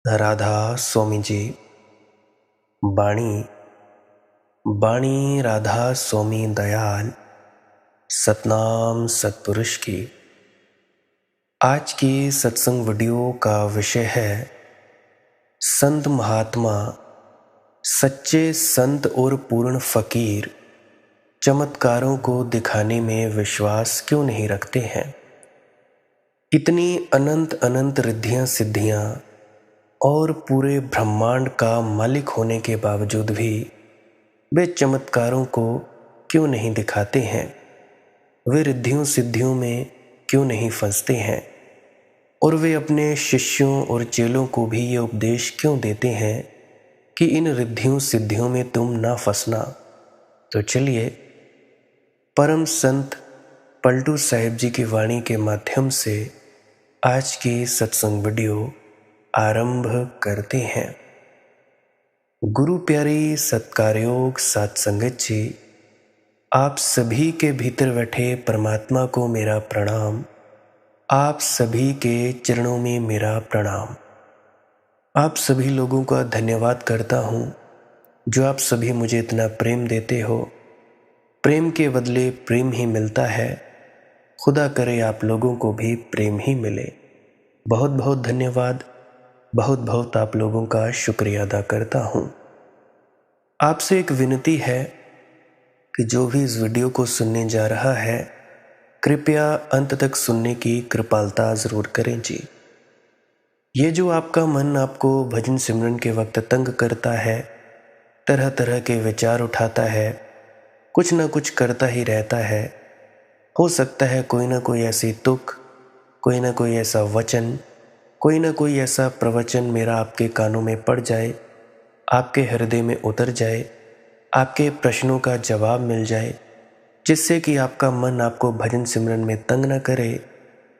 राधा स्वामी जी। बाणी बाणी राधा स्वामी दयाल सतनाम सतपुरुष की। आज की सत्संग वीडियो का विषय है संत महात्मा, सच्चे संत और पूर्ण फकीर चमत्कारों को दिखाने में विश्वास क्यों नहीं रखते हैं। इतनी अनंत अनंत रिद्धियां सिद्धियां और पूरे ब्रह्मांड का मालिक होने के बावजूद भी वे चमत्कारों को क्यों नहीं दिखाते हैं। वे रिद्धियों सिद्धियों में क्यों नहीं फंसते हैं और वे अपने शिष्यों और चेलों को भी ये उपदेश क्यों देते हैं कि इन रिद्धियों सिद्धियों में तुम ना फंसना। तो चलिए परम संत पलटू साहिब जी की वाणी के माध्यम से आज की सत्संग वीडियो आरंभ करते हैं। गुरु प्यारी सत्कारयोग सात संगत जी, आप सभी के भीतर बैठे परमात्मा को मेरा प्रणाम। आप सभी के चरणों में मेरा प्रणाम। आप सभी लोगों का धन्यवाद करता हूँ जो आप सभी मुझे इतना प्रेम देते हो। प्रेम के बदले प्रेम ही मिलता है। खुदा करे आप लोगों को भी प्रेम ही मिले। बहुत बहुत धन्यवाद। बहुत बहुत आप लोगों का शुक्रिया अदा करता हूँ। आपसे एक विनती है कि जो भी इस वीडियो को सुनने जा रहा है, कृपया अंत तक सुनने की कृपालता ज़रूर करें जी। ये जो आपका मन आपको भजन सिमरन के वक्त तंग करता है, तरह तरह के विचार उठाता है, कुछ ना कुछ करता ही रहता है। हो सकता है कोई ना कोई ऐसी तुक, कोई ना कोई ऐसा वचन, कोई ना कोई ऐसा प्रवचन मेरा आपके कानों में पड़ जाए, आपके हृदय में उतर जाए, आपके प्रश्नों का जवाब मिल जाए, जिससे कि आपका मन आपको भजन सिमरन में तंग न करे।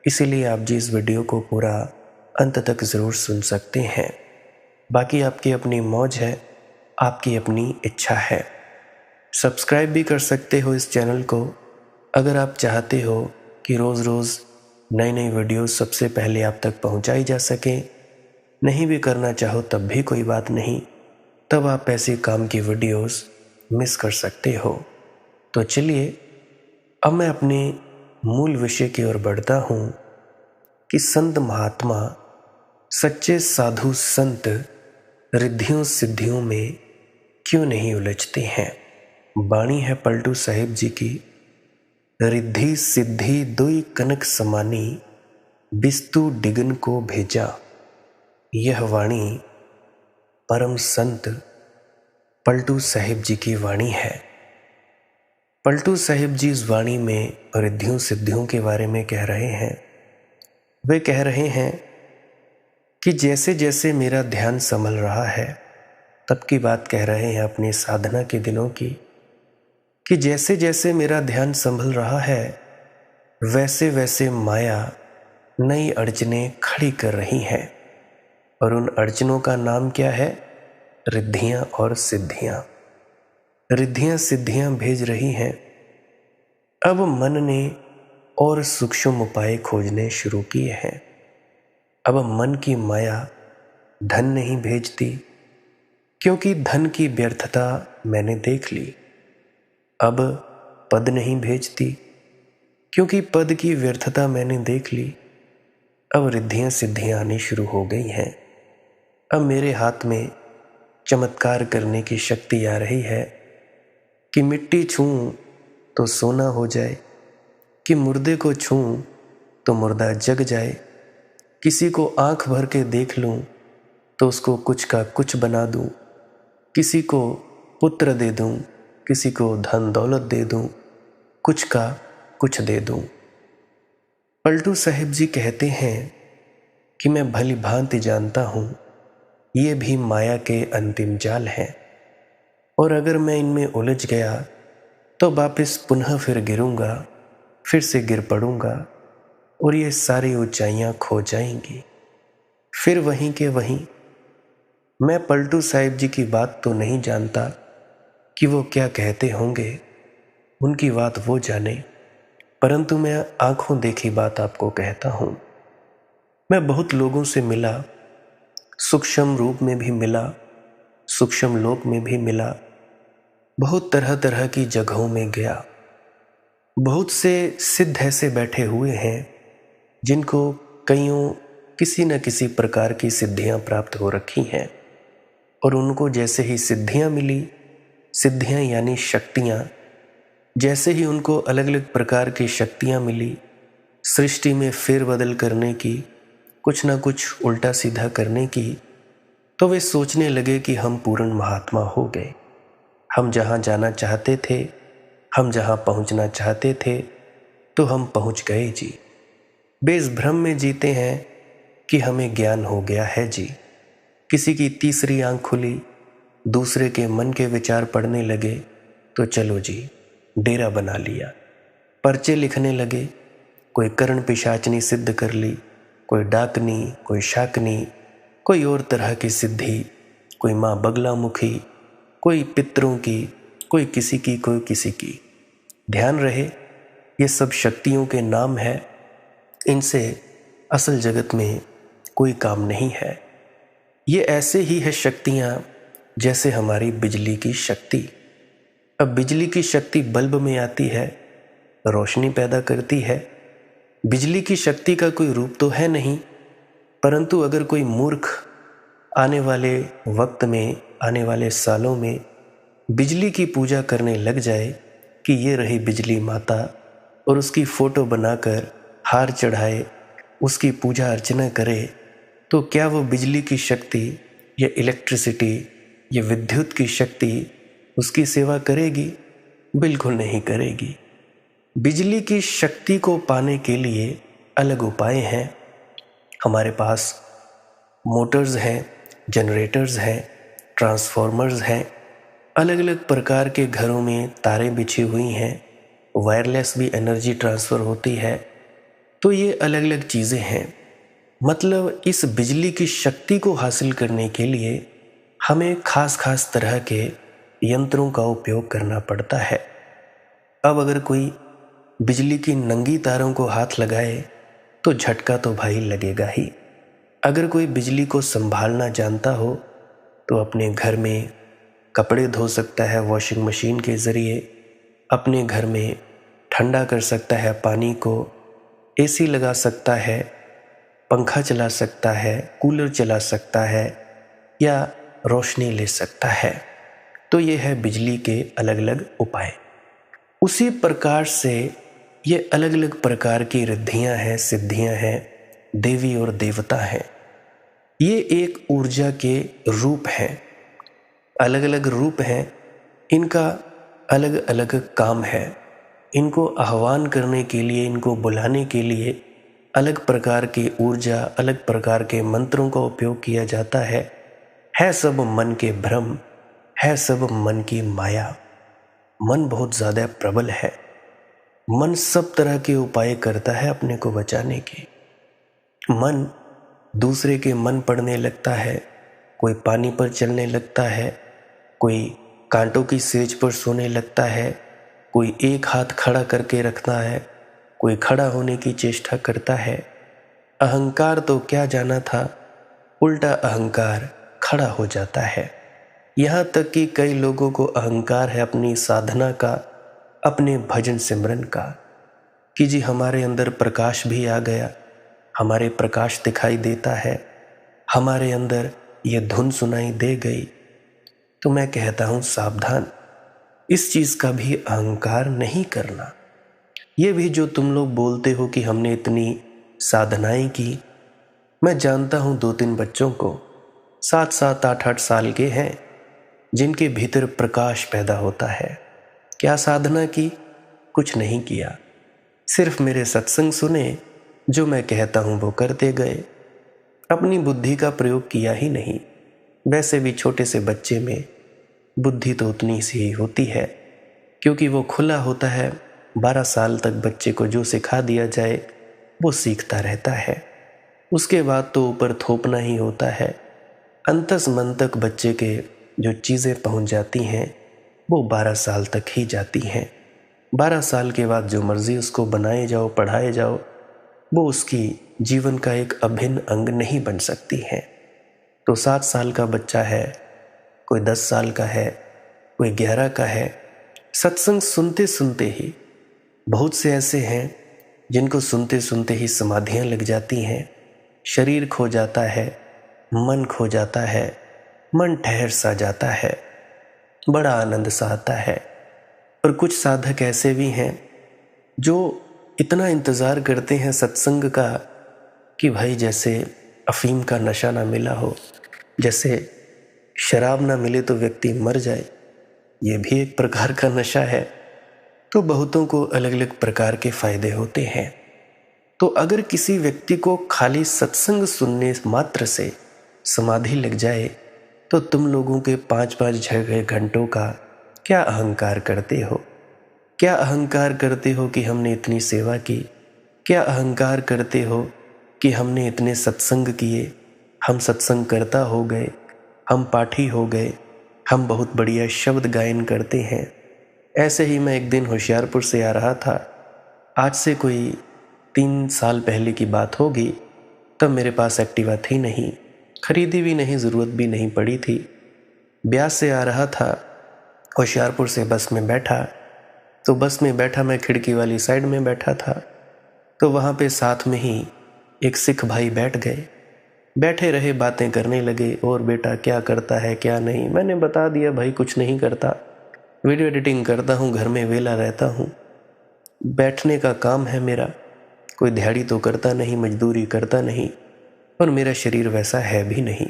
इसीलिए आप जी इस वीडियो को पूरा अंत तक ज़रूर सुन सकते हैं। बाकी आपकी अपनी मौज है, आपकी अपनी इच्छा है। सब्सक्राइब भी कर सकते हो इस चैनल को अगर आप चाहते हो कि रोज़ रोज़ नई नई वीडियो सबसे पहले आप तक पहुंचाई जा सकें। नहीं भी करना चाहो तब भी कोई बात नहीं, तब आप ऐसे काम की वीडियोस मिस कर सकते हो। तो चलिए अब मैं अपने मूल विषय की ओर बढ़ता हूँ कि संत महात्मा, सच्चे साधु संत रिद्धियों सिद्धियों में क्यों नहीं उलझते हैं। बाणी है पलटू साहिब जी की। रिद्धि सिद्धि दुई कनक समानी, बिस्तु डिगन को भेजा। यह वाणी परम संत पलटू साहिब जी की वाणी है। पलटू साहिब जी इस वाणी में रिद्धियों सिद्धियों के बारे में कह रहे हैं। वे कह रहे हैं कि जैसे जैसे मेरा ध्यान संभल रहा है, तब की बात कह रहे हैं अपनी साधना के दिनों की, कि जैसे जैसे मेरा ध्यान संभल रहा है वैसे वैसे माया नई अड़चनें खड़ी कर रही हैं। और उन अड़चनों का नाम क्या है? रिद्धियां और सिद्धियां। रिद्धियां सिद्धियां भेज रही हैं। अब मन ने और सूक्ष्म उपाय खोजने शुरू किए हैं। अब मन की माया धन नहीं भेजती, क्योंकि धन की व्यर्थता मैंने देख ली। अब पद नहीं भेजती, क्योंकि पद की व्यर्थता मैंने देख ली। अब रिद्धियां सिद्धियां आनी शुरू हो गई हैं। अब मेरे हाथ में चमत्कार करने की शक्ति आ रही है कि मिट्टी छूऊं तो सोना हो जाए, कि मुर्दे को छूऊं तो मुर्दा जग जाए, किसी को आंख भर के देख लूं तो उसको कुछ का कुछ बना दूं, किसी को पुत्र दे दूं, किसी को धन दौलत दे दूं, कुछ का कुछ दे दूं। पलटू साहिब जी कहते हैं कि मैं भली भांति जानता हूं ये भी माया के अंतिम जाल हैं, और अगर मैं इनमें उलझ गया तो वापस पुनः फिर गिरूंगा, फिर से गिर पड़ूंगा और ये सारी ऊंचाइयां खो जाएंगी, फिर वहीं के वहीं। मैं पलटू साहिब जी की बात तो नहीं जानता कि वो क्या कहते होंगे, उनकी बात वो जाने, परंतु मैं आंखों देखी बात आपको कहता हूं। मैं बहुत लोगों से मिला सूक्ष्म रूप में भी मिला, सूक्ष्म लोक में भी मिला, बहुत तरह तरह की जगहों में गया। बहुत से सिद्ध ऐसे बैठे हुए हैं जिनको कईयों किसी न किसी प्रकार की सिद्धियां प्राप्त हो रखी हैं, और उनको जैसे ही सिद्धियां मिली, सिद्धियां यानी शक्तियां, जैसे ही उनको अलग अलग प्रकार की शक्तियां मिली, सृष्टि में फेरबदल करने की, कुछ ना कुछ उल्टा सीधा करने की, तो वे सोचने लगे कि हम पूर्ण महात्मा हो गए। हम जहाँ जाना चाहते थे, हम जहाँ पहुँचना चाहते थे, तो हम पहुँच गए जी। बेस भ्रम में जीते हैं कि हमें ज्ञान हो गया है जी। किसी की तीसरी आंख खुली, दूसरे के मन के विचार पढ़ने लगे, तो चलो जी डेरा बना लिया। पर्चे लिखने लगे, कोई कर्ण पिशाचनी सिद्ध कर ली, कोई डाकनी, कोई शाकनी, कोई और तरह की सिद्धि, कोई माँ बगलामुखी, कोई पितरों की, कोई किसी की, कोई किसी की। ध्यान रहे, ये सब शक्तियों के नाम है, इनसे असल जगत में कोई काम नहीं है। ये ऐसे ही है शक्तियाँ जैसे हमारी बिजली की शक्ति। अब बिजली की शक्ति बल्ब में आती है, रोशनी पैदा करती है। बिजली की शक्ति का कोई रूप तो है नहीं, परंतु अगर कोई मूर्ख आने वाले वक्त में, आने वाले सालों में बिजली की पूजा करने लग जाए कि ये रही बिजली माता, और उसकी फ़ोटो बनाकर हार चढ़ाए, उसकी पूजा अर्चना करे, तो क्या वो बिजली की शक्ति या इलेक्ट्रिसिटी या विद्युत की शक्ति उसकी सेवा करेगी? बिल्कुल नहीं करेगी। बिजली की शक्ति को पाने के लिए अलग उपाय हैं। हमारे पास मोटर्स हैं, जनरेटर्स हैं, ट्रांसफॉर्मर्स हैं, अलग अलग प्रकार के घरों में तारें बिछी हुई हैं, वायरलेस भी एनर्जी ट्रांसफ़र होती है। तो ये अलग अलग चीज़ें हैं। मतलब इस बिजली की शक्ति को हासिल करने के लिए हमें खास खास तरह के यंत्रों का उपयोग करना पड़ता है। अब अगर कोई बिजली की नंगी तारों को हाथ लगाए तो झटका तो भाई लगेगा ही। अगर कोई बिजली को संभालना जानता हो तो अपने घर में कपड़े धो सकता है वॉशिंग मशीन के ज़रिए, अपने घर में ठंडा कर सकता है पानी को, एसी लगा सकता है, पंखा चला सकता है, कूलर चला सकता है, या रोशनी ले सकता है। तो ये है बिजली के अलग अलग उपाय। उसी प्रकार से ये अलग अलग प्रकार की रिद्धियाँ हैं, सिद्धियाँ हैं, देवी और देवता हैं। ये एक ऊर्जा के रूप हैं, अलग अलग रूप हैं, इनका अलग अलग काम है। इनको आह्वान करने के लिए, इनको बुलाने के लिए अलग प्रकार की ऊर्जा, अलग प्रकार के मंत्रों का उपयोग किया जाता है सब मन के भ्रम, है सब मन की माया। मन बहुत ज़्यादा प्रबल है। मन सब तरह के उपाय करता है अपने को बचाने के। मन दूसरे के मन पढ़ने लगता है, कोई पानी पर चलने लगता है, कोई कांटों की सेज पर सोने लगता है, कोई एक हाथ खड़ा करके रखता है, कोई खड़ा होने की चेष्टा करता है। अहंकार तो क्या जाना था, उल्टा अहंकार खड़ा हो जाता है। यहाँ तक कि कई लोगों को अहंकार है अपनी साधना का, अपने भजन सिमरन का, कि जी हमारे अंदर प्रकाश भी आ गया, हमारे प्रकाश दिखाई देता है, हमारे अंदर ये धुन सुनाई दे गई। तो मैं कहता हूँ सावधान, इस चीज़ का भी अहंकार नहीं करना। ये भी जो तुम लोग बोलते हो कि हमने इतनी साधनाएं की, मैं जानता हूँ 2-3 बच्चों को 7-7, 8-8 साल के हैं जिनके भीतर प्रकाश पैदा होता है। क्या साधना की? कुछ नहीं किया, सिर्फ मेरे सत्संग सुने, जो मैं कहता हूँ वो करते गए, अपनी बुद्धि का प्रयोग किया ही नहीं। वैसे भी छोटे से बच्चे में बुद्धि तो उतनी सी ही होती है, क्योंकि वो खुला होता है। 12 साल तक बच्चे को जो सिखा दिया जाए वो सीखता रहता है, उसके बाद तो ऊपर थोपना ही होता है। अंतस मन तक बच्चे के जो चीज़ें पहुंच जाती हैं वो 12 साल तक ही जाती हैं। 12 साल के बाद जो मर्ज़ी उसको बनाए जाओ, पढ़ाए जाओ, वो उसकी जीवन का एक अभिन्न अंग नहीं बन सकती है। तो 7 साल का बच्चा है, कोई 10 साल का है, कोई 11 का है। सत्संग सुनते सुनते ही बहुत से ऐसे हैं जिनको सुनते सुनते ही समाधियाँ लग जाती हैं, शरीर खो जाता है, मन खो जाता है, मन ठहर सा जाता है, बड़ा आनंद सा आता है। और कुछ साधक ऐसे भी हैं जो इतना इंतज़ार करते हैं सत्संग का कि भाई जैसे अफीम का नशा ना मिला हो, जैसे शराब ना मिले तो व्यक्ति मर जाए, ये भी एक प्रकार का नशा है। तो बहुतों को अलग अलग प्रकार के फायदे होते हैं। तो अगर किसी व्यक्ति को खाली सत्संग सुनने मात्र से समाधि लग जाए तो तुम लोगों के 5-5 6 घंटों का क्या अहंकार करते हो? क्या अहंकार करते हो कि हमने इतनी सेवा की? क्या अहंकार करते हो कि हमने इतने सत्संग किए, हम सत्संग करता हो गए, हम पाठी हो गए, हम बहुत बढ़िया शब्द गायन करते हैं। ऐसे ही मैं एक दिन होशियारपुर से आ रहा था, आज से कोई 3 साल पहले की बात होगी। तब मेरे पास एक्टिवा थी नहीं, खरीदी भी नहीं, ज़रूरत भी नहीं पड़ी थी। ब्यास से आ रहा था, होशियारपुर से बस में बैठा, तो बस में बैठा मैं खिड़की वाली साइड में बैठा था। तो वहाँ पे साथ में ही एक सिख भाई बैठ गए, बैठे रहे, बातें करने लगे। और बेटा क्या करता है क्या नहीं? मैंने बता दिया भाई कुछ नहीं करता, वीडियो एडिटिंग करता हूँ, घर में वेला रहता हूँ, बैठने का काम है मेरा, कोई दिहाड़ी तो करता नहीं, मजदूरी करता नहीं, और मेरा शरीर वैसा है भी नहीं।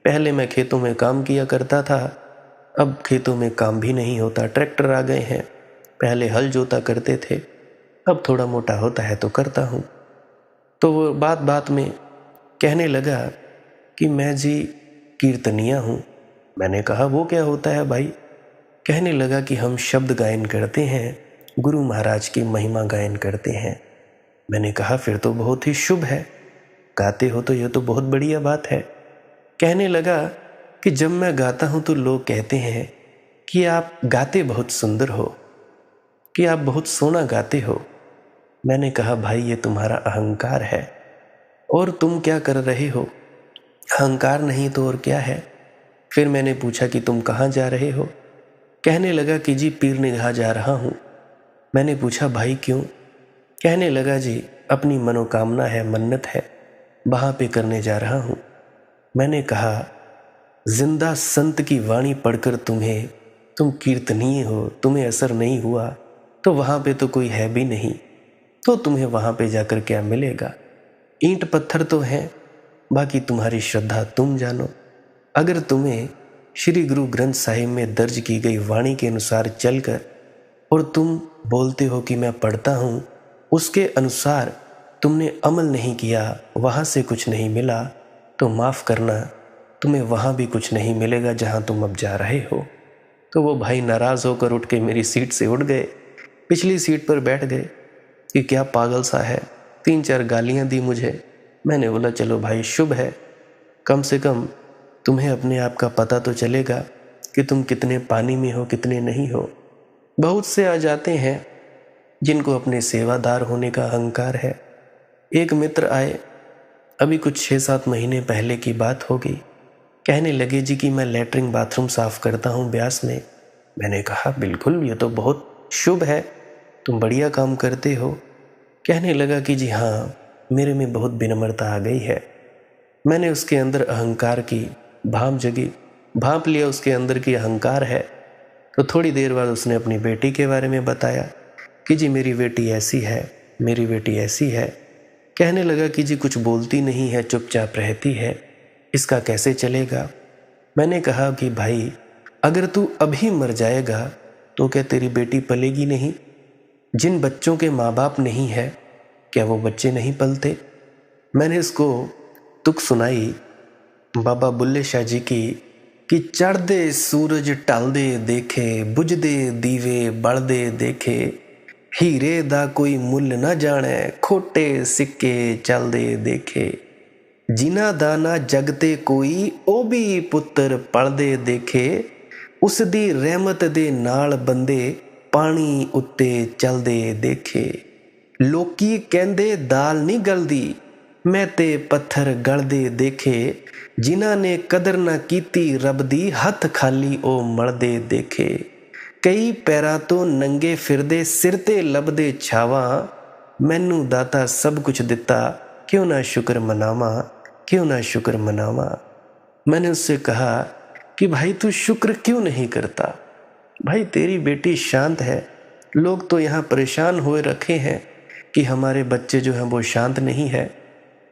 पहले मैं खेतों में काम किया करता था, अब खेतों में काम भी नहीं होता, ट्रैक्टर आ गए हैं। पहले हल जोता करते थे, अब थोड़ा मोटा होता है तो करता हूँ। तो वो बात बात में कहने लगा कि मैं जी कीर्तनिया हूँ। मैंने कहा वो क्या होता है भाई? कहने लगा कि हम शब्द गायन करते हैं, गुरु महाराज की महिमा गायन करते हैं। मैंने कहा फिर तो बहुत ही शुभ है, गाते हो तो यह तो बहुत बढ़िया बात है। कहने लगा कि जब मैं गाता हूँ तो लोग कहते हैं कि आप गाते बहुत सुंदर हो, कि आप बहुत सोना गाते हो। मैंने कहा भाई ये तुम्हारा अहंकार है, और तुम क्या कर रहे हो? अहंकार नहीं तो और क्या है? फिर मैंने पूछा कि तुम कहाँ जा रहे हो? कहने लगा कि जी पीर निगाह जा रहा हूँ। मैंने पूछा भाई क्यों? कहने लगा जी अपनी मनोकामना है, मन्नत है, वहाँ पे करने जा रहा हूँ। मैंने कहा जिंदा संत की वाणी पढ़कर तुम कीर्तनीय हो, तुम्हें असर नहीं हुआ तो वहाँ पे तो कोई है भी नहीं, तो तुम्हें वहाँ पे जाकर क्या मिलेगा? ईंट पत्थर तो हैं, बाकी तुम्हारी श्रद्धा तुम जानो। अगर तुम्हें श्री गुरु ग्रंथ साहिब में दर्ज की गई वाणी के अनुसार चलकर और तुम बोलते हो कि मैं पढ़ता हूँ, उसके अनुसार तुमने अमल नहीं किया, वहाँ से कुछ नहीं मिला, तो माफ़ करना, तुम्हें वहाँ भी कुछ नहीं मिलेगा जहाँ तुम अब जा रहे हो। तो वो भाई नाराज़ होकर उठ के मेरी सीट से उठ गए, पिछली सीट पर बैठ गए कि क्या पागल सा है। 3-4 गालियाँ दी मुझे। मैंने बोला चलो भाई शुभ है, कम से कम तुम्हें अपने आप का पता तो चलेगा कि तुम कितने पानी में हो, कितने नहीं हो। बहुत से आ जाते हैं जिनको अपने सेवादार होने का अहंकार है। एक मित्र आए, अभी कुछ 6-7 महीने पहले की बात होगी, कहने लगे जी कि मैं लैट्रिन बाथरूम साफ़ करता हूँ ब्यास में। मैंने कहा बिल्कुल, ये तो बहुत शुभ है, तुम बढ़िया काम करते हो। कहने लगा कि जी हाँ, मेरे में बहुत विनम्रता आ गई है। मैंने उसके अंदर अहंकार की भाप जगी, भाप लिया उसके अंदर की अहंकार है। तो थोड़ी देर बाद उसने अपनी बेटी के बारे में बताया कि जी मेरी बेटी ऐसी है, मेरी बेटी ऐसी है। कहने लगा कि जी कुछ बोलती नहीं है, चुपचाप रहती है, इसका कैसे चलेगा? मैंने कहा कि भाई अगर तू अभी मर जाएगा तो क्या तेरी बेटी पलेगी नहीं? जिन बच्चों के माँ बाप नहीं है, क्या वो बच्चे नहीं पलते? मैंने इसको तुक सुनाई बाबा बुल्ले शाह जी की कि चढ़दे सूरज टलदे देखे, बुझदे दीवे बलदे देखे, हीरे दा कोई मुल न जाने, खोटे सिक्के चलदे देखे, जिन्हां दा ना जगते कोई ओ भी पुत्र पलदे देखे, उस दी रहमत दे नाल बंदे पानी उत्ते चलदे देखे। लोकी कहंदे दाल नहीं गलदी, मैं ते पत्थर गलदे देखे, जिन्हां ने कदर ना कीती रब दी, हथ खाली ओ मलदे देखे। कई पैरां तो नंगे फिरदे, सिर ते लभदे छावां, मैनू दाता सब कुछ दिता, क्यों ना शुक्र मनावां, क्यों ना शुक्र मनावां। मैंने उससे कहा कि भाई तू शुक्र क्यों नहीं करता? भाई तेरी बेटी शांत है, लोग तो यहाँ परेशान हुए रखे हैं कि हमारे बच्चे जो हैं वो शांत नहीं है।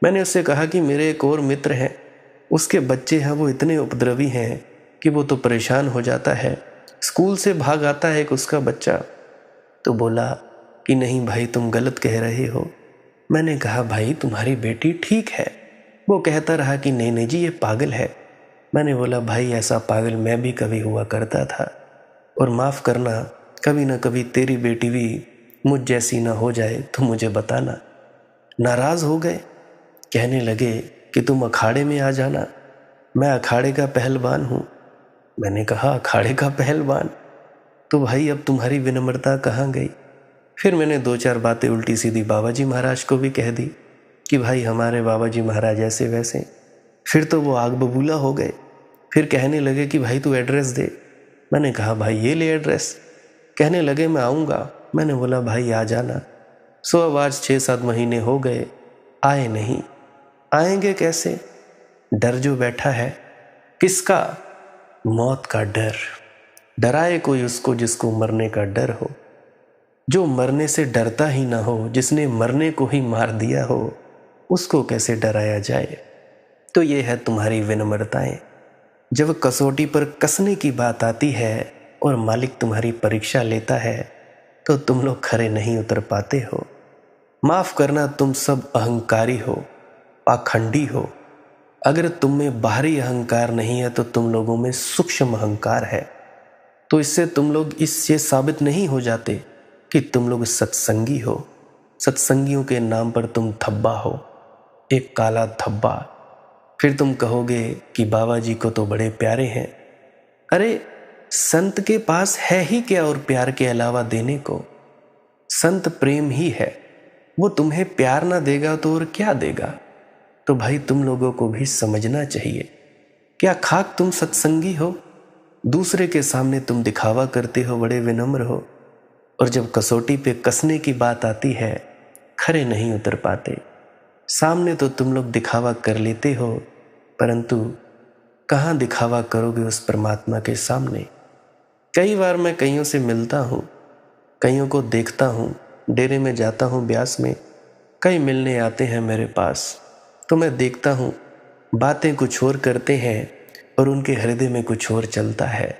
मैंने उससे कहा कि मेरे एक और मित्र हैं, उसके बच्चे हैं वो इतने उपद्रवी हैं कि वो तो परेशान हो जाता है, स्कूल से भाग आता है एक उसका बच्चा। तो बोला कि नहीं भाई तुम गलत कह रहे हो। मैंने कहा भाई तुम्हारी बेटी ठीक है। वो कहता रहा कि नहीं नहीं जी ये पागल है। मैंने बोला भाई ऐसा पागल मैं भी कभी हुआ करता था, और माफ़ करना कभी ना कभी तेरी बेटी भी मुझ जैसी ना हो जाए तो मुझे बताना। नाराज़ हो गए, कहने लगे कि तुम अखाड़े में आ जाना, मैं अखाड़े का पहलवान हूँ। मैंने कहा अखाड़े का पहलवान? तो भाई अब तुम्हारी विनम्रता कहाँ गई? फिर मैंने 2-4 बातें उल्टी सीधी बाबा जी महाराज को भी कह दी कि भाई हमारे बाबा जी महाराज ऐसे वैसे। फिर तो वो आग बबूला हो गए, फिर कहने लगे कि भाई तू एड्रेस दे। मैंने कहा भाई ये ले एड्रेस। कहने लगे मैं आऊँगा। मैंने बोला भाई आ जाना। सो अब आज 6-7 महीने हो गए, आए नहीं। आएंगे कैसे? डर जो बैठा है। किसका? मौत का डर। डराए कोई उसको जिसको मरने का डर हो। जो मरने से डरता ही ना हो, जिसने मरने को ही मार दिया हो, उसको कैसे डराया जाए? तो ये है तुम्हारी विनम्रताएं। जब कसौटी पर कसने की बात आती है और मालिक तुम्हारी परीक्षा लेता है तो तुम लोग खरे नहीं उतर पाते हो। माफ करना तुम सब अहंकारी हो, पाखंडी हो। अगर तुम में बाहरी अहंकार नहीं है तो तुम लोगों में सूक्ष्म अहंकार है। तो इससे तुम लोग इससे साबित नहीं हो जाते कि तुम लोग सत्संगी हो। सत्संगियों के नाम पर तुम धब्बा हो, एक काला धब्बा। फिर तुम कहोगे कि बाबा जी को तो बड़े प्यारे हैं। अरे संत के पास है ही क्या और प्यार के अलावा देने को? संत प्रेम ही है। वो तुम्हें प्यार ना देगा तो और क्या देगा? तो भाई तुम लोगों को भी समझना चाहिए। क्या खाक तुम सत्संगी हो? दूसरे के सामने तुम दिखावा करते हो, बड़े विनम्र हो, और जब कसौटी पे कसने की बात आती है खरे नहीं उतर पाते। सामने तो तुम लोग दिखावा कर लेते हो, परंतु कहाँ दिखावा करोगे उस परमात्मा के सामने? कई बार मैं कईयों से मिलता हूँ, कईयों को देखता हूँ, डेरे में जाता हूँ ब्यास में, कई मिलने आते हैं मेरे पास, तो मैं देखता हूँ बातें कुछ और करते हैं और उनके हृदय में कुछ और चलता है।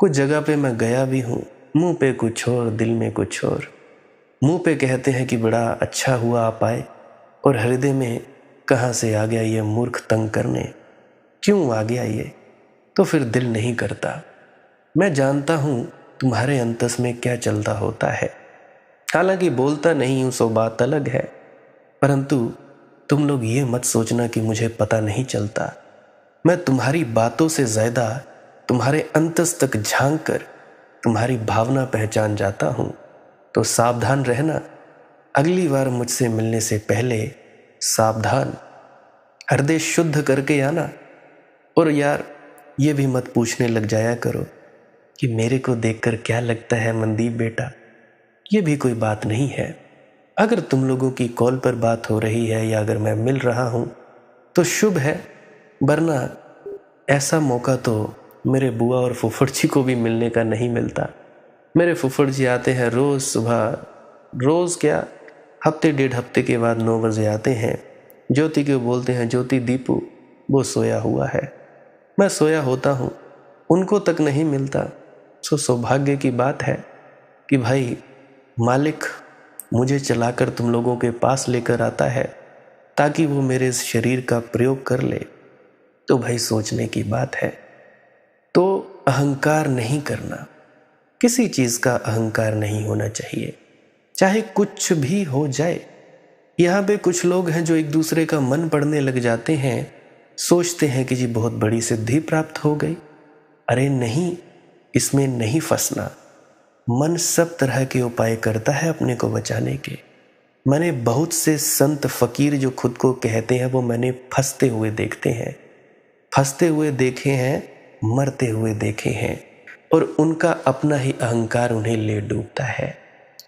कुछ जगह पे मैं गया भी हूँ, मुंह पे कुछ और, दिल में कुछ और। मुंह पे कहते हैं कि बड़ा अच्छा हुआ आप आए, और हृदय में कहाँ से आ गया ये मूर्ख तंग करने, क्यों आ गया ये? तो फिर दिल नहीं करता। मैं जानता हूँ तुम्हारे अंतस में क्या चलता होता है। हालांकि बोलता नहीं हूँ सो बात अलग है, परंतु तुम लोग ये मत सोचना कि मुझे पता नहीं चलता। मैं तुम्हारी बातों से ज़्यादा तुम्हारे अंतस तक झांक कर तुम्हारी भावना पहचान जाता हूँ। तो सावधान रहना, अगली बार मुझसे मिलने से पहले सावधान, हृदय शुद्ध करके आना। और यार ये भी मत पूछने लग जाया करो कि मेरे को देखकर क्या लगता है मनदीप बेटा। ये भी कोई बात नहीं है। अगर तुम लोगों की कॉल पर बात हो रही है या अगर मैं मिल रहा हूँ तो शुभ है, वरना ऐसा मौका तो मेरे बुआ और फुफड़ जी को भी मिलने का नहीं मिलता। मेरे फुफड़ जी आते हैं रोज़ सुबह, रोज़ क्या हफ्ते 1.5 हफ्ते के बाद 9 बजे आते हैं। ज्योति को बोलते हैं ज्योति दीपू वो सोया हुआ है। मैं सोया होता हूँ, उनको तक नहीं मिलता। सो सौभाग्य की बात है कि भाई मालिक मुझे चलाकर तुम लोगों के पास लेकर आता है ताकि वो मेरे इस शरीर का प्रयोग कर ले। तो भाई सोचने की बात है। तो अहंकार नहीं करना, किसी चीज़ का अहंकार नहीं होना चाहिए, चाहे कुछ भी हो जाए। यहाँ पे कुछ लोग हैं जो एक दूसरे का मन पढ़ने लग जाते हैं, सोचते हैं कि जी बहुत बड़ी सिद्धि प्राप्त हो गई। अरे नहीं, इसमें नहीं फंसना। मन सब तरह के उपाय करता है अपने को बचाने के। मैंने बहुत से संत फकीर जो खुद को कहते हैं वो मैंने फंसते हुए देखते हैं, फंसते हुए देखे हैं, मरते हुए देखे हैं, और उनका अपना ही अहंकार उन्हें ले डूबता है।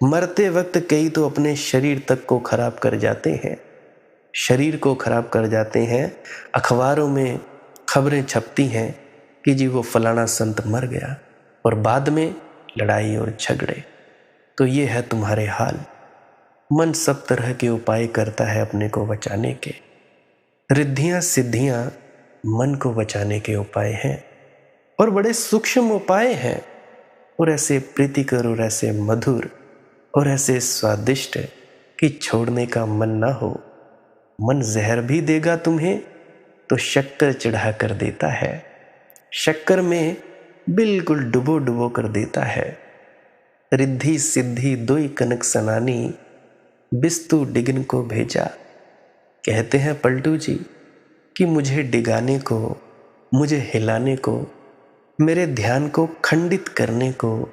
मरते वक्त कई तो अपने शरीर तक को खराब कर जाते हैं, शरीर को खराब कर जाते हैं। अखबारों में खबरें छपती हैं कि जी वो फलाना संत मर गया, और बाद में लड़ाई और झगड़े। तो ये है तुम्हारे हाल। मन सब तरह के उपाय करता है अपने को बचाने के। रिद्धियां सिद्धियां मन को बचाने के उपाय हैं, और बड़े सूक्ष्म उपाय हैं, और ऐसे प्रीतिकर और ऐसे मधुर और ऐसे स्वादिष्ट कि छोड़ने का मन ना हो। मन जहर भी देगा तुम्हें तो शक्कर चढ़ा कर देता है, शक्कर में बिल्कुल डुबो डुबो कर देता है। रिद्धि सिद्धि दोई कनक सनानी, बिस्तु डिगन को भेजा। कहते हैं पलटू जी कि मुझे डिगाने को, मुझे हिलाने को, मेरे ध्यान को खंडित करने को,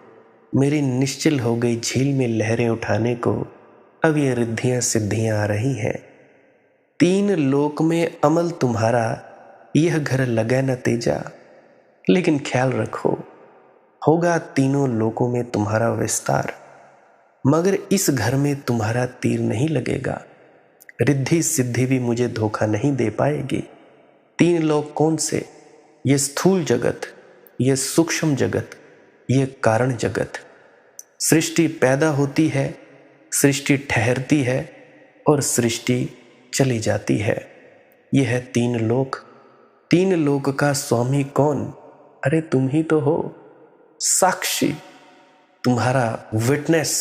मेरी निश्चल हो गई झील में लहरें उठाने को अब ये रिद्धियां सिद्धियां आ रही हैं। 3 लोक में अमल तुम्हारा, यह घर लगे न तेजा। लेकिन ख्याल रखो, होगा तीनों लोकों में तुम्हारा विस्तार, मगर इस घर में तुम्हारा तीर नहीं लगेगा। रिद्धि सिद्धि भी मुझे धोखा नहीं दे पाएगी। 3 लोक कौन से? ये स्थूल जगत, ये सूक्ष्म जगत, ये कारण जगत। सृष्टि पैदा होती है, सृष्टि ठहरती है, और सृष्टि चली जाती है। यह है 3 लोक। 3 लोक का स्वामी कौन? अरे तुम ही तो हो, साक्षी, तुम्हारा विटनेस,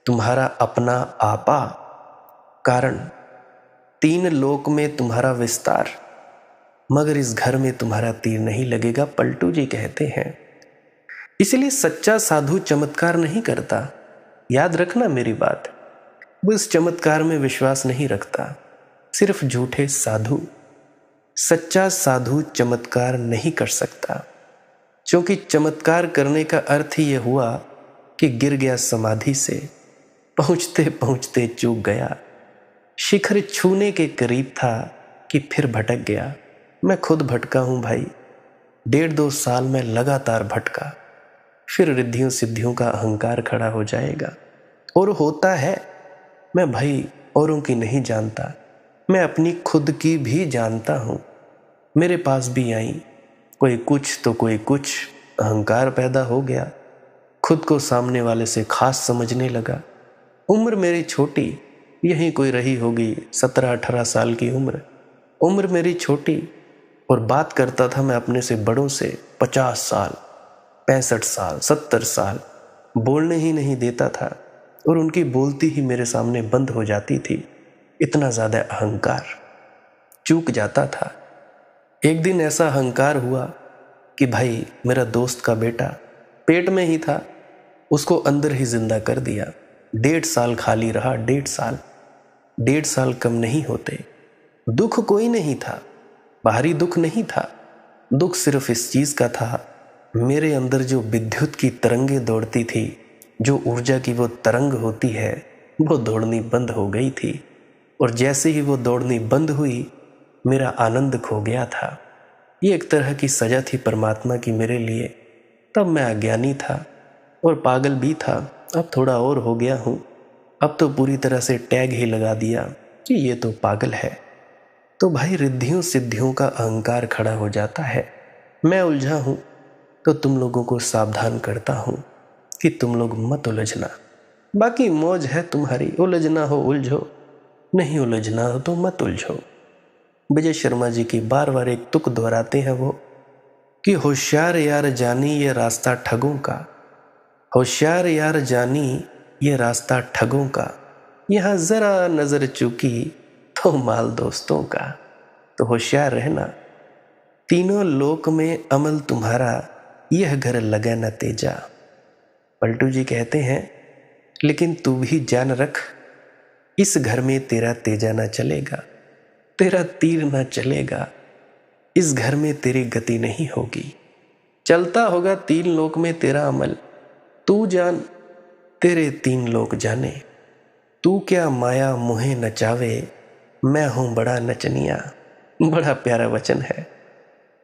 तुम्हारा अपना आपा, कारण। 3 लोक में तुम्हारा विस्तार, मगर इस घर में तुम्हारा तीर नहीं लगेगा, पलटू जी कहते हैं। इसलिए सच्चा साधु चमत्कार नहीं करता, याद रखना मेरी बात। वो इस चमत्कार में विश्वास नहीं रखता, सिर्फ झूठे साधु। सच्चा साधु चमत्कार नहीं कर सकता, क्योंकि चमत्कार करने का अर्थ ही यह हुआ कि गिर गया समाधि से, पहुंचते पहुंचते चूक गया। शिखर छूने के करीब था कि फिर भटक गया। मैं खुद भटका हूं भाई, 1.5-2 साल में लगातार भटका। फिर रिद्धियों सिद्धियों का अहंकार खड़ा हो जाएगा, और होता है। मैं भाई औरों की नहीं जानता, मैं अपनी खुद की भी जानता हूं। मेरे पास भी आई कोई कुछ तो कोई कुछ, अहंकार पैदा हो गया, खुद को सामने वाले से खास समझने लगा। उम्र मेरी छोटी, यहीं कोई रही होगी 17-18 साल की उम्र मेरी छोटी, और बात करता था मैं अपने से बड़ों से 50 साल, 65 साल, 70 साल। बोलने ही नहीं देता था, और उनकी बोलती ही मेरे सामने बंद हो जाती थी। इतना ज़्यादा अहंकार, चूक जाता था। एक दिन ऐसा अहंकार हुआ कि भाई मेरा दोस्त का बेटा पेट में ही था, उसको अंदर ही जिंदा कर दिया। 1.5 साल खाली रहा, 1.5 साल कम नहीं होते। दुख कोई नहीं था, बाहरी दुख नहीं था। दुख सिर्फ इस चीज का था, मेरे अंदर जो विद्युत की तरंगें दौड़ती थी, जो ऊर्जा की वो तरंग होती है, वो दौड़नी बंद हो गई थी। और जैसे ही वो दौड़नी बंद हुई, मेरा आनंद खो गया था। ये एक तरह की सजा थी परमात्मा की मेरे लिए। तब मैं अज्ञानी था और पागल भी था। अब थोड़ा और हो गया हूँ, अब तो पूरी तरह से टैग ही लगा दिया कि ये तो पागल है। तो भाई रिद्धियों सिद्धियों का अहंकार खड़ा हो जाता है। मैं उलझा हूँ तो तुम लोगों को सावधान करता हूँ कि तुम लोग मत उलझना। बाकी मौज है तुम्हारी, उलझना हो उलझो, नहीं उलझना हो तो मत उलझो। विजय शर्मा जी की बार बार एक तुक दोहराते हैं वो कि होशियार यार जानी ये रास्ता ठगों का, होशियार यार जानी ये रास्ता ठगों का, यहाँ जरा नजर चूकी तो माल दोस्तों का। तो होशियार रहना, 3 लोक में अमल तुम्हारा, यह घर लगे न तेजा। पलटू जी कहते हैं लेकिन तू भी जान रख, इस घर में तेरा तेजा ना चलेगा, तेरा तीर ना चलेगा, इस घर में तेरी गति नहीं होगी। चलता होगा 3 लोक में तेरा अमल, तू जान तेरे 3 लोक जाने। तू क्या माया मुहे नचावे, मैं हूं बड़ा नचनिया। बड़ा प्यारा वचन है।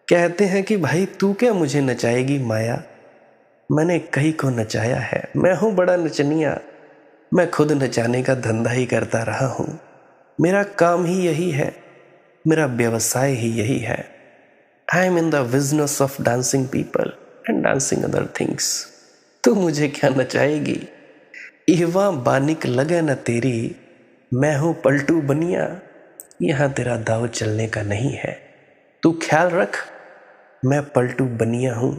कहते हैं कि भाई तू क्या मुझे नचाएगी माया, मैंने कहीं को नचाया है, मैं हूं बड़ा नचनिया। मैं खुद नचाने का धंधा ही करता रहा हूं, मेरा काम ही यही है, मेरा व्यवसाय ही यही है। I am in the business of dancing people and dancing other things. तू मुझे क्या नचाएगी, इहवा बानिक लगे न तेरी, मैं हूं पलटू बनिया। यहां तेरा दाव चलने का नहीं है, तू ख्याल रख, मैं पलटू बनिया हूं।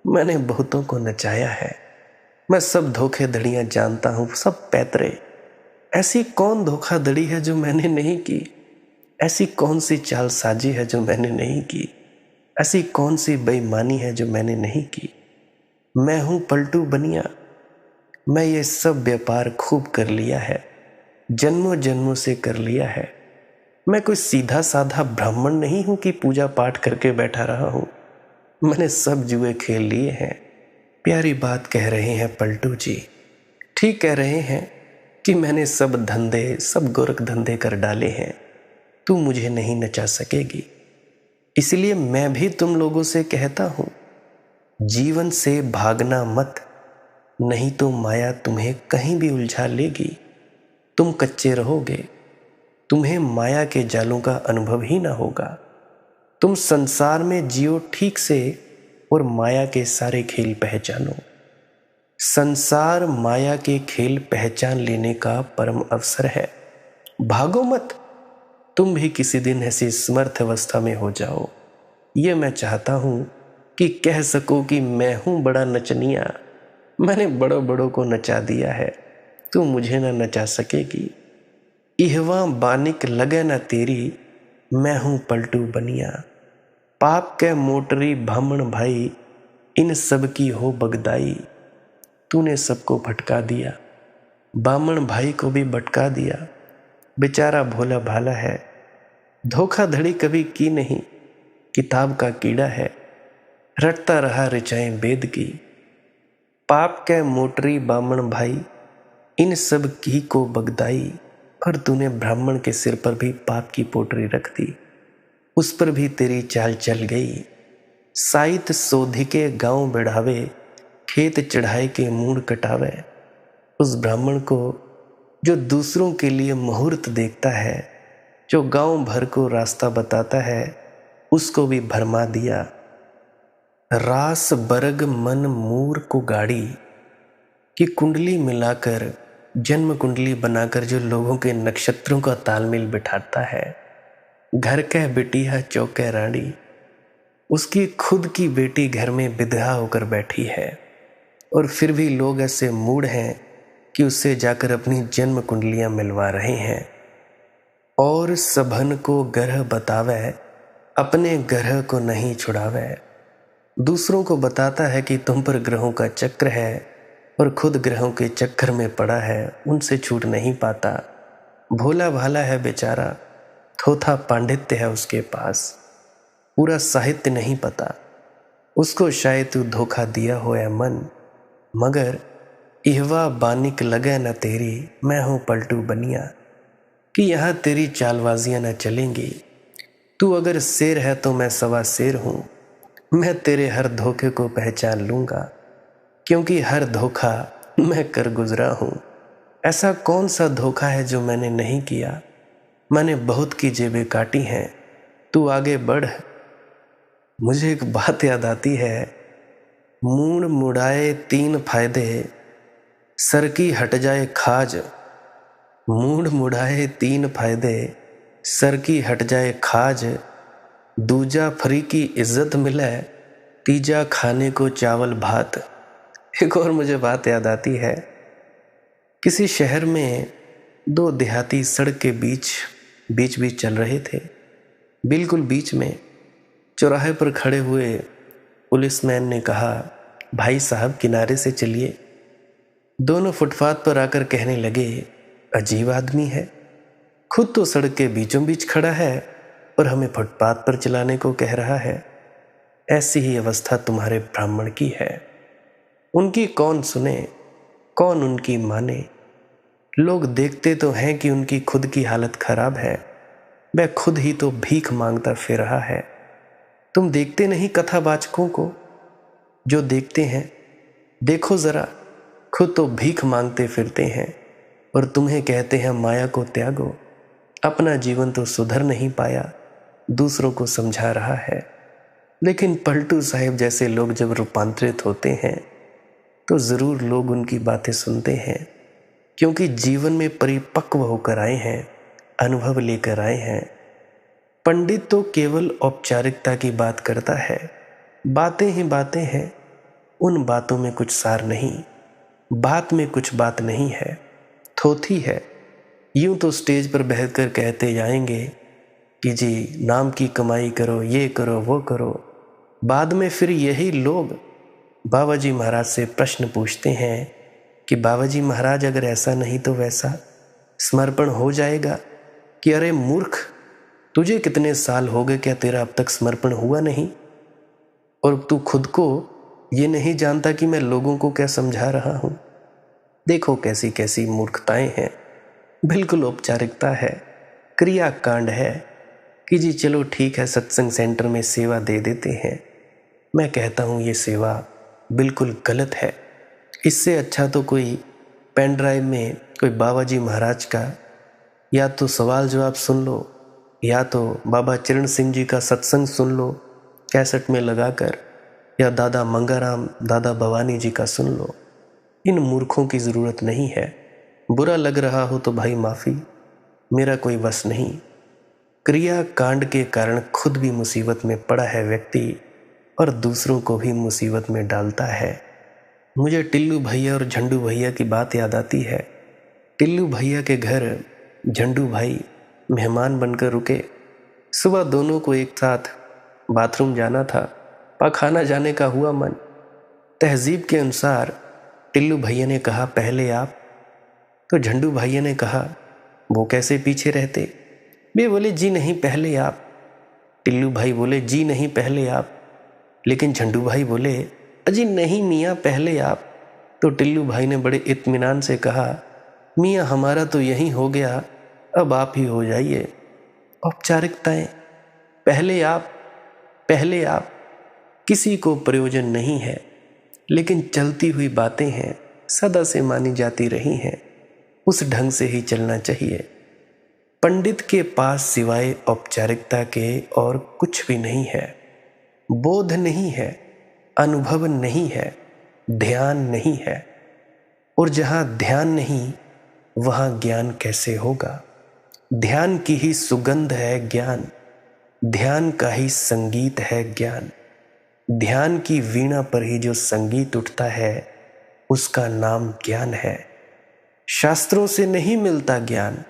मैंने बहुतों को नचाया है, मैं सब धोखेधड़ियां जानता हूं, सब पैतरे। ऐसी कौन धोखाधड़ी है जो मैंने नहीं की, ऐसी कौन सी चालसाजी है जो मैंने नहीं की, ऐसी कौन सी बेईमानी है जो मैंने नहीं की। मैं हूं पलटू बनिया, मैं ये सब व्यापार खूब कर लिया है, जन्मों जन्मों से कर लिया है। मैं कोई सीधा साधा ब्राह्मण नहीं हूं कि पूजा पाठ करके बैठा रहा हूं, मैंने सब जुए खेल लिए हैं। प्यारी बात कह रहे हैं पलटू जी, ठीक कह रहे हैं कि मैंने सब धंधे, सब गोरख धंधे कर डाले हैं, तू मुझे नहीं नचा सकेगी। इसलिए मैं भी तुम लोगों से कहता हूं, जीवन से भागना मत, नहीं तो माया तुम्हें कहीं भी उलझा लेगी। तुम कच्चे रहोगे, तुम्हें माया के जालों का अनुभव ही ना होगा। तुम संसार में जियो ठीक से और माया के सारे खेल पहचानो। संसार माया के खेल पहचान लेने का परम अवसर है। भागो मत, तुम भी किसी दिन ऐसी समर्थ अवस्था में हो जाओ। ये मैं चाहता हूं कि कह सको कि मैं हूं बड़ा नचनिया, मैंने बड़ों बड़ों को नचा दिया है, तू मुझे ना नचा सकेगी। इहवा बानिक लगे न तेरी, मैं हूं पलटू बनिया। पाप के मोटरी भामण भाई, इन सब की हो बगदाई। तूने सबको भटका दिया, बामण भाई को भी भटका दिया। बेचारा भोला भाला है, धोखाधड़ी कभी की नहीं, किताब का कीड़ा है, रटता रहा ऋचाएं वेद की। पाप के मोटरी बामण भाई, इन सब की को बगदाई। और तूने ब्राह्मण के सिर पर भी पाप की पोटरी रख दी, उस पर भी तेरी चाल चल गई। साइत सोधि के गांव बढ़ावे, खेत चढ़ाए के मूड कटावे। उस ब्राह्मण को जो दूसरों के लिए मुहूर्त देखता है, जो गांव भर को रास्ता बताता है, उसको भी भरमा दिया। रास बरग मन मूर को गाड़ी की कुंडली मिलाकर, जन्म कुंडली बनाकर जो लोगों के नक्षत्रों का तालमेल बिठाता है। घर कह बिटिया चौके रानी, उसकी खुद की बेटी घर में विधवा होकर बैठी है, और फिर भी लोग ऐसे मूड हैं कि उससे जाकर अपनी जन्म कुंडलियां मिलवा रहे हैं। और सभन को ग्रह बतावे, अपने ग्रह को नहीं छुड़ावे। दूसरों को बताता है कि तुम पर ग्रहों का चक्र है, और खुद ग्रहों के चक्कर में पड़ा है, उनसे छूट नहीं पाता। भोला भाला है बेचारा, थोथा पांडित्य है उसके पास, पूरा साहित्य नहीं पता। उसको शायद तू धोखा दिया हो या मन, मगर इहवा बानिक लगे न तेरी, मैं हूं पलटू बनिया। कि यहाँ तेरी चालबाजियां न चलेंगी। तू अगर शेर है तो मैं सवा शेर हूं, मैं तेरे हर धोखे को पहचान लूंगा, क्योंकि हर धोखा मैं कर गुजरा हूं। ऐसा कौन सा धोखा है जो मैंने नहीं किया, मैंने बहुत की जेबें काटी हैं, तू आगे बढ़। मुझे एक बात याद आती है, मूड मुड़ाए तीन फायदे, सर की हट जाए खाज। मूड मुड़ाए तीन फायदे, सर की हट जाए खाज। दूजा फ्री की इज्जत मिले, तीजा खाने को चावल भात। एक और मुझे बात याद आती है, किसी शहर में दो देहाती सड़क के बीच बीच चल रहे थे। बिल्कुल बीच में चौराहे पर खड़े हुए पुलिसमैन ने कहा, भाई साहब किनारे से चलिए। दोनों फुटपाथ पर आकर कहने लगे, अजीब आदमी है, खुद तो सड़क के बीचों बीच खड़ा है और हमें फुटपाथ पर चलाने को कह रहा है। ऐसी ही अवस्था तुम्हारे ब्राह्मण की है, उनकी कौन सुने, कौन उनकी माने। लोग देखते तो हैं कि उनकी खुद की हालत खराब है, वह खुद ही तो भीख मांगता फिर रहा है। तुम देखते नहीं कथावाचकों को? जो देखते हैं, देखो जरा, खुद तो भीख मांगते फिरते हैं और तुम्हें कहते हैं माया को त्यागो। अपना जीवन तो सुधर नहीं पाया, दूसरों को समझा रहा है। लेकिन पलटू साहिब जैसे लोग जब रूपांतरित होते हैं तो जरूर लोग उनकी बातें सुनते हैं, क्योंकि जीवन में परिपक्व होकर आए हैं, अनुभव लेकर आए हैं। पंडित तो केवल औपचारिकता की बात करता है, बातें ही बातें हैं, उन बातों में कुछ सार नहीं, बात में कुछ बात नहीं है, थोथी है। यूं तो स्टेज पर बैठकर कहते जाएंगे कि जी नाम की कमाई करो, ये करो, वो करो। बाद में फिर यही लोग बाबा जी महाराज से प्रश्न पूछते हैं कि बाबा जी महाराज अगर ऐसा नहीं तो वैसा, समर्पण हो जाएगा? कि अरे मूर्ख, तुझे कितने साल हो गए, क्या तेरा अब तक समर्पण हुआ नहीं? और तू खुद को ये नहीं जानता कि मैं लोगों को क्या समझा रहा हूं? देखो कैसी कैसी मूर्खताएं हैं। बिल्कुल औपचारिकता है, क्रियाकांड है कि जी चलो ठीक है, सत्संग सेंटर में सेवा दे देते हैं। मैं कहता हूँ ये सेवा बिल्कुल गलत है। इससे अच्छा तो कोई पेन ड्राइव में कोई बाबा जी महाराज का या तो सवाल जवाब सुन लो, या तो बाबा चरण सिंह जी का सत्संग सुन लो कैसेट में लगाकर, या दादा मंगाराम, दादा भवानी जी का सुन लो। इन मूर्खों की ज़रूरत नहीं है। बुरा लग रहा हो तो भाई माफ़ी, मेरा कोई वश नहीं। क्रिया कांड के कारण खुद भी मुसीबत में पड़ा है व्यक्ति और दूसरों को भी मुसीबत में डालता है। मुझे टिल्लू भैया और झंडू भैया की बात याद आती है। टिल्लू भैया के घर झंडू भाई मेहमान बनकर रुके। सुबह दोनों को एक साथ बाथरूम जाना था, पखाना जाने का हुआ मन। तहजीब के अनुसार टिल्लू भैया ने कहा पहले आप, तो झंडू भैया ने कहा वो कैसे पीछे रहते? वे बोले जी नहीं पहले आप। टिल्लू भाई बोले जी नहीं पहले आप। लेकिन झंडू भाई बोले अजी नहीं मियाँ पहले आप। तो टिल्लू भाई ने बड़े इत्मीनान से कहा मियाँ हमारा तो यही हो गया, अब आप ही हो जाइए। औपचारिकताएं, पहले आप, पहले आप, किसी को प्रयोजन नहीं है, लेकिन चलती हुई बातें हैं, सदा से मानी जाती रही हैं, उस ढंग से ही चलना चाहिए। पंडित के पास सिवाय औपचारिकता के और कुछ भी नहीं है। बोध नहीं है, अनुभव नहीं है, ध्यान नहीं है। और जहाँ ध्यान नहीं वहाँ ज्ञान कैसे होगा? ध्यान की ही सुगंध है ज्ञान, ध्यान का ही संगीत है ज्ञान। ध्यान की वीणा पर ही जो संगीत उठता है उसका नाम ज्ञान है। शास्त्रों से नहीं मिलता ज्ञान,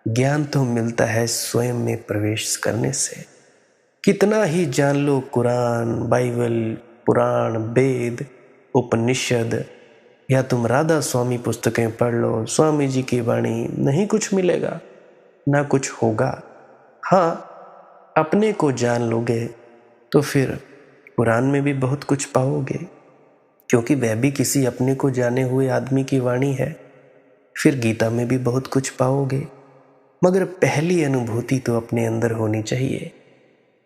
ज्ञान तो मिलता है स्वयं में प्रवेश करने से। कितना ही जान लो कुरान, बाइबल, पुराण, वेद, उपनिषद, या तुम राधा स्वामी पुस्तकें पढ़ लो, स्वामी जी की वाणी, नहीं कुछ मिलेगा, ना कुछ होगा। हाँ, अपने को जान लोगे तो फिर कुरान में भी बहुत कुछ पाओगे, क्योंकि वह भी किसी अपने को जाने हुए आदमी की वाणी है। फिर गीता में भी बहुत कुछ पाओगे। मगर पहली अनुभूति तो अपने अंदर होनी चाहिए।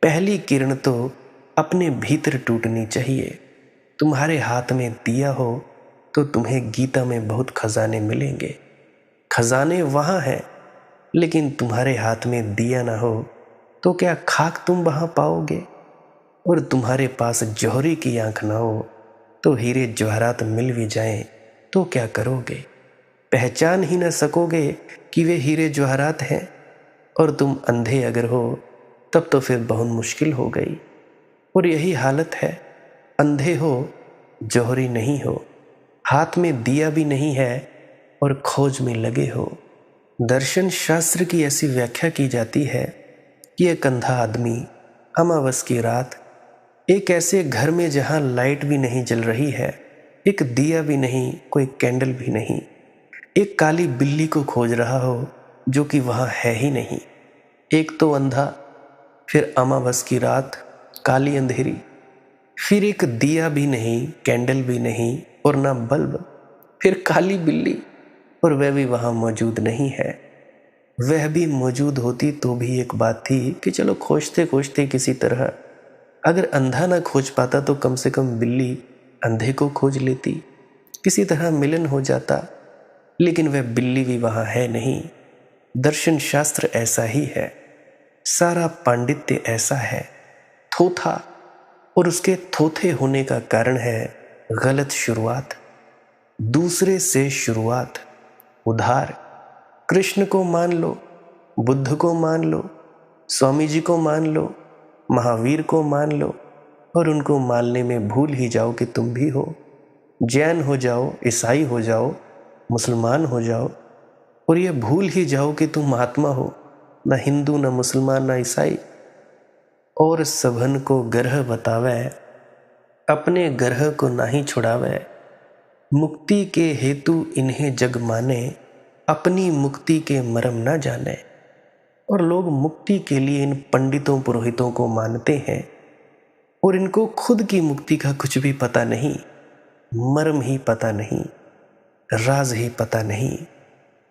पहली किरण तो अपने भीतर टूटनी चाहिए। तुम्हारे हाथ में दिया हो तो तुम्हें गीता में बहुत खजाने मिलेंगे। खजाने वहाँ हैं, लेकिन तुम्हारे हाथ में दिया ना हो तो क्या खाक तुम वहाँ पाओगे? और तुम्हारे पास जौहरी की आंख ना हो तो हीरे जवाहरात मिल भी जाएं तो क्या करोगे? पहचान ही न सकोगे कि वे हीरे जवाहरात हैं। और तुम अंधे अगर हो तब तो फिर बहुत मुश्किल हो गई। और यही हालत है, अंधे हो, जौहरी नहीं हो, हाथ में दिया भी नहीं है और खोज में लगे हो। दर्शन शास्त्र की ऐसी व्याख्या की जाती है कि एक अंधा आदमी अमावस की रात एक ऐसे घर में जहां लाइट भी नहीं जल रही है, एक दिया भी नहीं, कोई कैंडल भी नहीं, एक काली बिल्ली को खोज रहा हो जो कि वहां है ही नहीं। एक तो अंधा, फिर अमावस की रात, काली अंधेरी, फिर एक दिया भी नहीं, कैंडल भी नहीं और ना बल्ब, फिर काली बिल्ली। और वह भी वहाँ मौजूद नहीं है। वह भी मौजूद होती तो भी एक बात थी कि चलो खोजते खोजते किसी तरह, अगर अंधा ना खोज पाता तो कम से कम बिल्ली अंधे को खोज लेती, किसी तरह मिलन हो जाता। लेकिन वह बिल्ली भी वहाँ है नहीं। दर्शन शास्त्र ऐसा ही है, सारा पांडित्य ऐसा है, थोथा। और उसके थोथे होने का कारण है गलत शुरुआत, दूसरे से शुरुआत। उधार कृष्ण को मान लो, बुद्ध को मान लो, स्वामी जी को मान लो, महावीर को मान लो, और उनको मानने में भूल ही जाओ कि तुम भी हो। जैन हो जाओ, ईसाई हो जाओ, मुसलमान हो जाओ, और ये भूल ही जाओ कि तुम आत्मा हो, न हिंदू न मुसलमान न ईसाई। और सबन को ग्रह बतावे, अपने ग्रह को नाही छुड़ावे। मुक्ति के हेतु इन्हें जग माने, अपनी मुक्ति के मरम न जाने। और लोग मुक्ति के लिए इन पंडितों पुरोहितों को मानते हैं, और इनको खुद की मुक्ति का कुछ भी पता नहीं, मर्म ही पता नहीं, राज ही पता नहीं।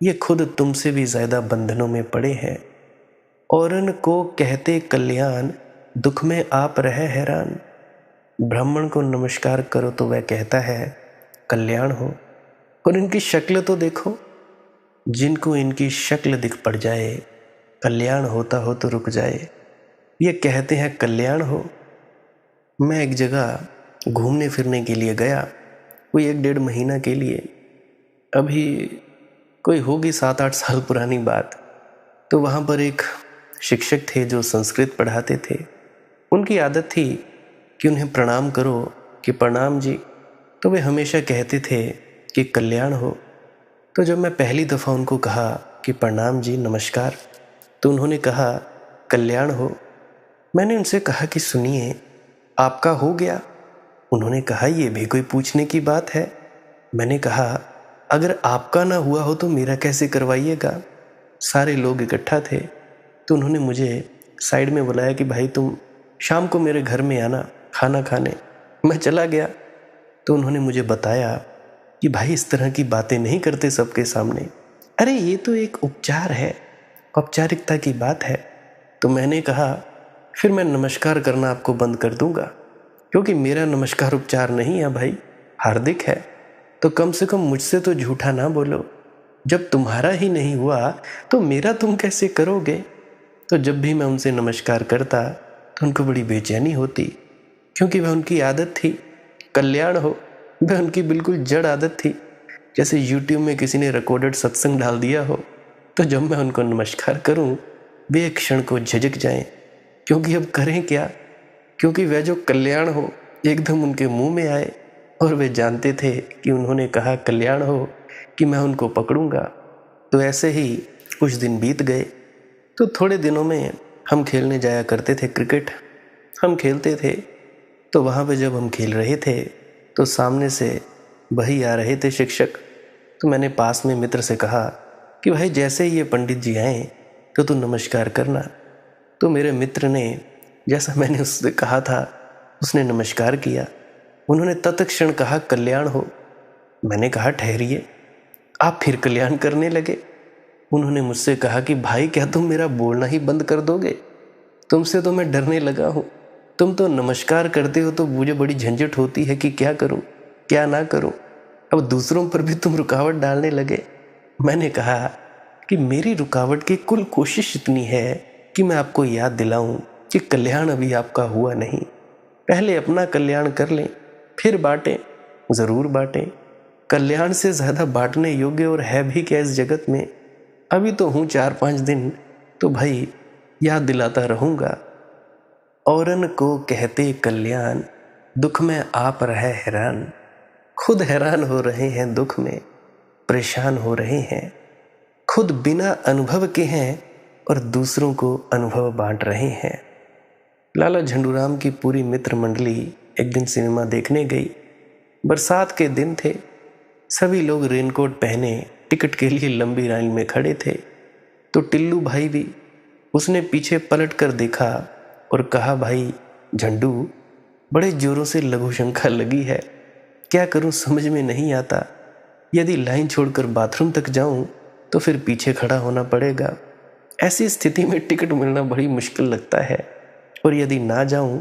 ये खुद तुमसे भी ज्यादा बंधनों में पड़े हैं। और इनको कहते कल्याण, दुख में आप रहे हैरान। ब्राह्मण को नमस्कार करो तो वह कहता है कल्याण हो, और इनकी शक्ल तो देखो। जिनको इनकी शक्ल दिख पड़ जाए, कल्याण होता हो तो रुक जाए। ये कहते हैं कल्याण हो। मैं एक जगह घूमने फिरने के लिए गया, कोई 1-1.5 महीना के लिए। अभी कोई होगी 7-8 साल पुरानी बात। तो वहाँ पर एक शिक्षक थे जो संस्कृत पढ़ाते थे। उनकी आदत थी कि उन्हें प्रणाम करो कि प्रणाम जी, तो वे हमेशा कहते थे कि कल्याण हो। तो जब मैं पहली दफ़ा उनको कहा कि प्रणाम जी नमस्कार, तो उन्होंने कहा कल्याण हो। मैंने उनसे कहा कि सुनिए, आपका हो गया? उन्होंने कहा ये भी कोई पूछने की बात है। मैंने कहा अगर आपका ना हुआ हो तो मेरा कैसे करवाइएगा। सारे लोग इकट्ठा थे। तो उन्होंने मुझे साइड में बुलाया कि भाई तुम शाम को मेरे घर में आना खाना खाने। मैं चला गया। तो उन्होंने मुझे बताया कि भाई इस तरह की बातें नहीं करते सबके सामने। अरे ये तो एक उपचार है, औपचारिकता की बात है। तो मैंने कहा फिर मैं नमस्कार करना आपको बंद कर दूंगा, क्योंकि मेरा नमस्कार उपचार नहीं है भाई, हार्दिक है। तो कम से कम मुझसे तो झूठा ना बोलो। जब तुम्हारा ही नहीं हुआ तो मेरा तुम कैसे करोगे। तो जब भी मैं उनसे नमस्कार करता तो उनको बड़ी बेचैनी होती, क्योंकि वह उनकी आदत थी कल्याण हो। वह उनकी बिल्कुल जड़ आदत थी, जैसे यूट्यूब में किसी ने रिकॉर्डेड सत्संग डाल दिया हो। तो जब मैं उनको नमस्कार करूं, वे एक क्षण को झिझक जाएं, क्योंकि अब करें क्या, क्योंकि वह जो कल्याण हो एकदम उनके मुंह में आए। और वे जानते थे कि उन्होंने कहा कल्याण हो कि मैं उनको पकड़ूंगा। तो ऐसे ही कुछ दिन बीत गए। तो थोड़े दिनों में हम खेलने जाया करते थे क्रिकेट। हम खेलते थे, तो वहाँ पे जब हम खेल रहे थे तो सामने से वही आ रहे थे शिक्षक। तो मैंने पास में मित्र से कहा कि भाई जैसे ही ये पंडित जी आए तो तू नमस्कार करना। तो मेरे मित्र ने जैसा मैंने उससे कहा था उसने नमस्कार किया। उन्होंने तत्क्षण कहा कल्याण हो। मैंने कहा ठहरिए, आप फिर कल्याण करने लगे। उन्होंने मुझसे कहा कि भाई क्या तुम मेरा बोलना ही बंद कर दोगे, तुमसे तो मैं डरने लगा हूँ। तुम तो नमस्कार करते हो तो मुझे बड़ी झंझट होती है कि क्या करूँ क्या ना करूँ, अब दूसरों पर भी तुम रुकावट डालने लगे। मैंने कहा कि मेरी रुकावट की कुल कोशिश इतनी है कि मैं आपको याद दिलाऊं कि कल्याण अभी आपका हुआ नहीं। पहले अपना कल्याण कर लें, फिर बांटें, ज़रूर बांटें। कल्याण से ज़्यादा बांटने योग्य और है भी क्या इस जगत में। अभी तो हूँ 4-5 दिन, तो भाई याद दिलाता रहूँगा। औरन को कहते कल्याण, दुख में आप रहे हैरान। खुद हैरान हो रहे हैं दुख में, परेशान हो रहे हैं। खुद बिना अनुभव के हैं और दूसरों को अनुभव बांट रहे हैं। लाला झंडूराम की पूरी मित्र मंडली एक दिन सिनेमा देखने गई। बरसात के दिन थे, सभी लोग रेनकोट पहने टिकट के लिए लंबी लाइन में खड़े थे। तो टिल्लू भाई भी, उसने पीछे पलट कर देखा और कहा भाई झंडू, बड़े जोरों से लघु शंका लगी है, क्या करूं समझ में नहीं आता। यदि लाइन छोड़कर बाथरूम तक जाऊं तो फिर पीछे खड़ा होना पड़ेगा। ऐसी स्थिति में टिकट मिलना बड़ी मुश्किल लगता है, और यदि ना जाऊं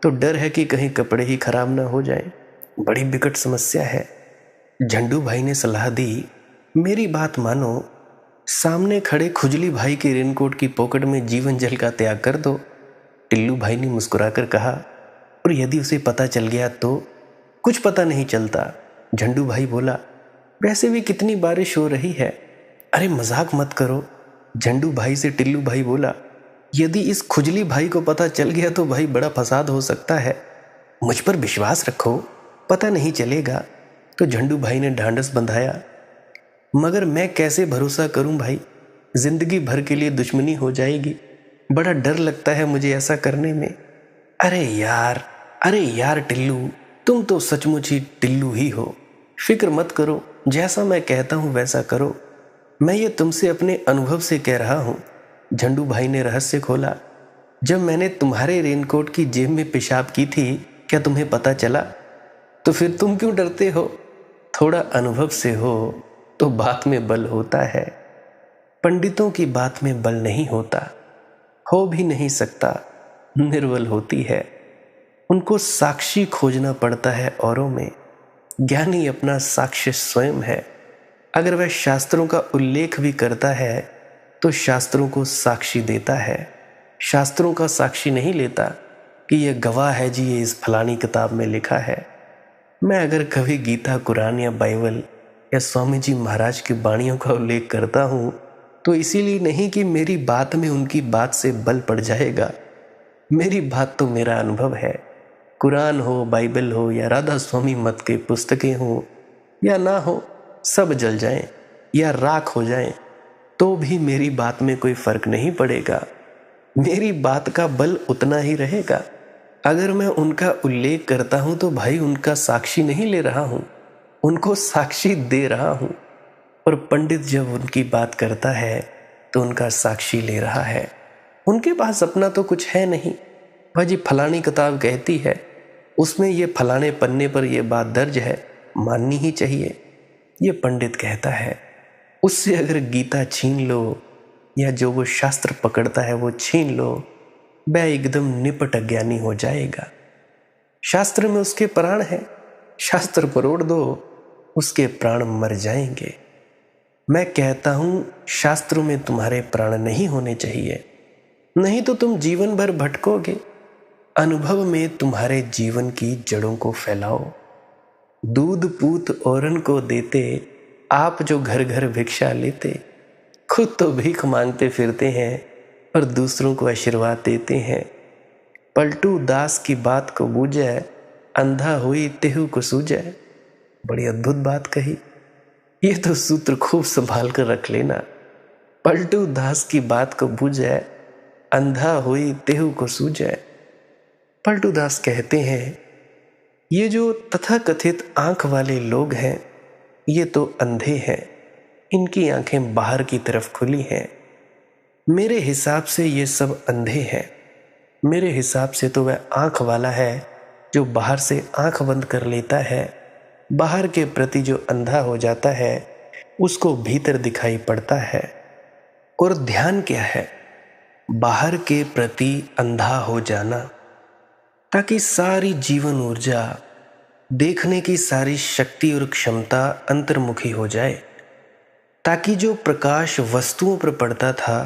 तो डर है कि कहीं कपड़े ही खराब ना हो जाएं। बड़ी विकट समस्या है। झंडू भाई ने सलाह दी, मेरी बात मानो, सामने खड़े खुजली भाई के रेनकोट की पॉकेट में जीवन जल का त्याग कर दो। टिल्लू भाई ने मुस्कुराकर कहा, और यदि उसे पता चल गया तो? कुछ पता नहीं चलता, झंडू भाई बोला। वैसे भी कितनी बारिश हो रही है। अरे मजाक मत करो, झंडू भाई से टिल्लू भाई बोला। यदि इस खुजली भाई को पता चल गया तो भाई बड़ा फसाद हो सकता है। मुझ पर विश्वास रखो, पता नहीं चलेगा। तो झंडू भाई ने ढांढस बंधाया। मगर मैं कैसे भरोसा करूं भाई, जिंदगी भर के लिए दुश्मनी हो जाएगी। बड़ा डर लगता है मुझे ऐसा करने में। अरे यार टिल्लू, तुम तो सचमुच ही टिल्लू ही हो। फिक्र मत करो, जैसा मैं कहता हूं वैसा करो। मैं ये तुमसे अपने अनुभव से कह रहा हूं। झंडू भाई ने रहस्य खोला। जब मैंने तुम्हारे रेनकोट की जेब में पेशाब की थी, क्या तुम्हें पता चला? तो फिर तुम क्यों डरते हो? थोड़ा अनुभव से हो तो बात में बल होता है। पंडितों की बात में बल नहीं होता, हो भी नहीं सकता, निर्बल होती है। उनको साक्षी खोजना पड़ता है औरों में। ज्ञानी अपना साक्ष्य स्वयं है। अगर वह शास्त्रों का उल्लेख भी करता है तो शास्त्रों को साक्षी देता है, शास्त्रों का साक्षी नहीं लेता कि यह गवाह है जी, ये इस फलानी किताब में लिखा है। मैं अगर कभी गीता, कुरान या बाइबल या स्वामी जी महाराज की वाणियों का उल्लेख करता हूँ तो इसीलिए नहीं कि मेरी बात में उनकी बात से बल पड़ जाएगा। मेरी बात तो मेरा अनुभव है। कुरान हो, बाइबल हो या राधा स्वामी मत के पुस्तकें हो या ना हो, सब जल जाएं या राख हो जाएं तो भी मेरी बात में कोई फर्क नहीं पड़ेगा। मेरी बात का बल उतना ही रहेगा। अगर मैं उनका उल्लेख करता हूं तो भाई उनका साक्षी नहीं ले रहा हूं, उनको साक्षी दे रहा हूं। और पंडित जब उनकी बात करता है तो उनका साक्षी ले रहा है। उनके पास अपना तो कुछ है नहीं। भाजी फलानी किताब कहती है, उसमें ये फलाने पन्ने पर यह बात दर्ज है, माननी ही चाहिए, ये पंडित कहता है। उससे अगर गीता छीन लो या जो वो शास्त्र पकड़ता है वो छीन लो, वह एकदम निपट अज्ञानी हो जाएगा। शास्त्र में उसके प्राण है, शास्त्र परोड़ दो, उसके प्राण मर जाएंगे। मैं कहता हूं शास्त्रों में तुम्हारे प्राण नहीं होने चाहिए, नहीं तो तुम जीवन भर भटकोगे। अनुभव में तुम्हारे जीवन की जड़ों को फैलाओ। दूध पूत औरन को देते, आप जो घर घर भिक्षा लेते। खुद तो भीख मांगते फिरते हैं और दूसरों को आशीर्वाद देते हैं। पलटू दास की बात को बूझे, अंधा हुई तेहू को सूझे। बड़ी अद्भुत बात कही। ये तो सूत्र खूब संभाल कर रख लेना। पलटू दास की बात को बूझे, अंधा हुई तेहू को सूझे। पलटू दास कहते हैं, ये जो तथाकथित आंख वाले लोग हैं ये तो अंधे हैं, इनकी आंखें बाहर की तरफ खुली हैं। मेरे हिसाब से ये सब अंधे हैं। मेरे हिसाब से तो वह आंख वाला है जो बाहर से आंख बंद कर लेता है। बाहर के प्रति जो अंधा हो जाता है उसको भीतर दिखाई पड़ता है। और ध्यान क्या है? बाहर के प्रति अंधा हो जाना, ताकि सारी जीवन ऊर्जा, देखने की सारी शक्ति और क्षमता अंतर्मुखी हो जाए, ताकि जो प्रकाश वस्तुओं पर पड़ता था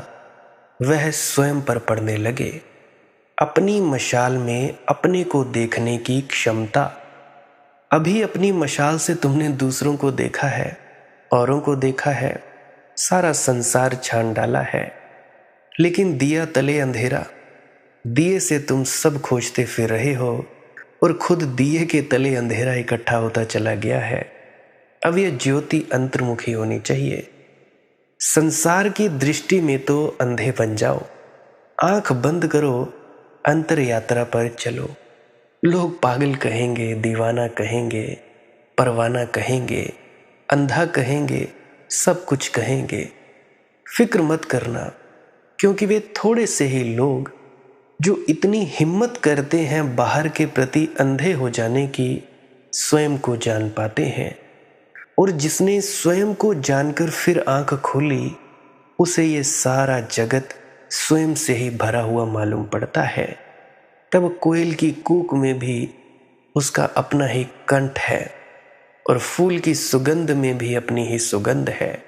वह स्वयं पर पड़ने लगे। अपनी मशाल में अपने को देखने की क्षमता। अभी अपनी मशाल से तुमने दूसरों को देखा है, औरों को देखा है, सारा संसार छान डाला है, लेकिन दिया तले अंधेरा। दिए से तुम सब खोजते फिर रहे हो और खुद दिए के तले अंधेरा इकट्ठा होता चला गया है। अब यह ज्योति अंतर्मुखी होनी चाहिए। संसार की दृष्टि में तो अंधे बन जाओ। आंख बंद करो, अंतर यात्रा पर चलो। लोग पागल कहेंगे, दीवाना कहेंगे, परवाना कहेंगे, अंधा कहेंगे, सब कुछ कहेंगे। फिक्र मत करना, क्योंकि वे थोड़े से ही लोग जो इतनी हिम्मत करते हैं बाहर के प्रति अंधे हो जाने की, स्वयं को जान पाते हैं। और जिसने स्वयं को जानकर फिर आंख खोली, उसे ये सारा जगत स्वयं से ही भरा हुआ मालूम पड़ता है। तब कोयल की कूक में भी उसका अपना ही कंठ है, और फूल की सुगंध में भी अपनी ही सुगंध है,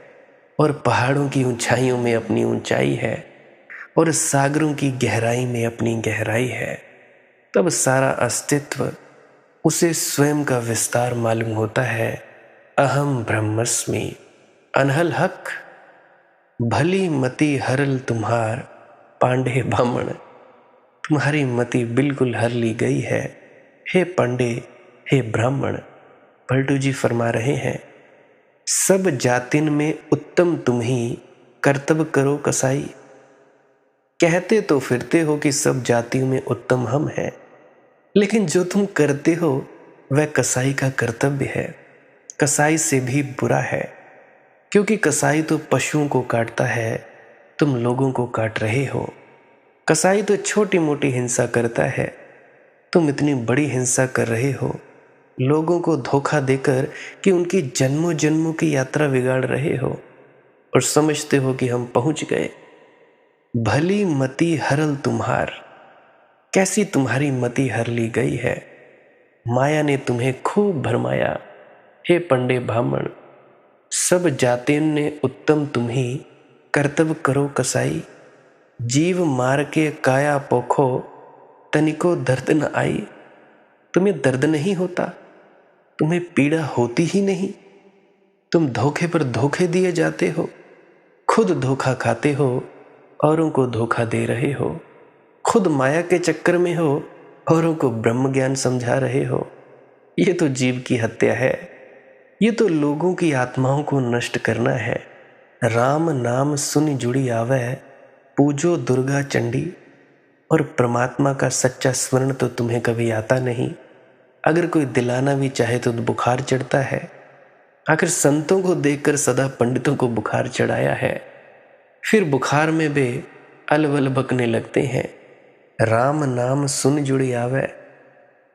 और पहाड़ों की ऊंचाइयों में अपनी ऊंचाई है, और सागरों की गहराई में अपनी गहराई है। तब सारा अस्तित्व उसे स्वयं का विस्तार मालूम होता है। अहम ब्रह्मस्मि अनहल हक, भली मति हरल तुम्हार पांडे ब्राह्मण। तुम्हारी मति बिल्कुल हर ली गई है, हे पांडे, हे ब्राह्मण। पलटू जी फरमा रहे हैं, सब जातिन में उत्तम तुम ही, कर्तव्य करो कसाई। कहते तो फिरते हो कि सब जातियों में उत्तम हम हैं, लेकिन जो तुम करते हो वह कसाई का कर्तव्य है। कसाई से भी बुरा है, क्योंकि कसाई तो पशुओं को काटता है, तुम लोगों को काट रहे हो। कसाई तो छोटी मोटी हिंसा करता है, तुम इतनी बड़ी हिंसा कर रहे हो, लोगों को धोखा देकर कि उनकी जन्मों जन्मों की यात्रा बिगाड़ रहे हो, और समझते हो कि हम पहुंच गए। भली मति हरल तुम्हार, कैसी तुम्हारी मति हर ली गई है। माया ने तुम्हें खूब भरमाया, हे पंडे ब्राह्मण। सब जातिन ने उत्तम तुम ही, कर्तव्य करो कसाई। जीव मार के काया पोखो, तनिको दर्द न आई। तुम्हें दर्द नहीं होता, तुम्हें पीड़ा होती ही नहीं। तुम धोखे पर धोखे दिए जाते हो, खुद धोखा खाते हो, औरों को धोखा दे रहे हो। खुद माया के चक्कर में हो, औरों को ब्रह्म ज्ञान समझा रहे हो। ये तो जीव की हत्या है, ये तो लोगों की आत्माओं को नष्ट करना है। राम नाम सुन जुड़ी आवे, पूजो दुर्गा चंडी। और परमात्मा का सच्चा स्मरण तो तुम्हें कभी आता नहीं। अगर कोई दिलाना भी चाहे तो बुखार चढ़ता है। आखिर संतों को देखकर सदा पंडितों को बुखार चढ़ाया है, फिर बुखार में वे अलवल बकने लगते हैं। राम नाम सुन जुड़ी आवे।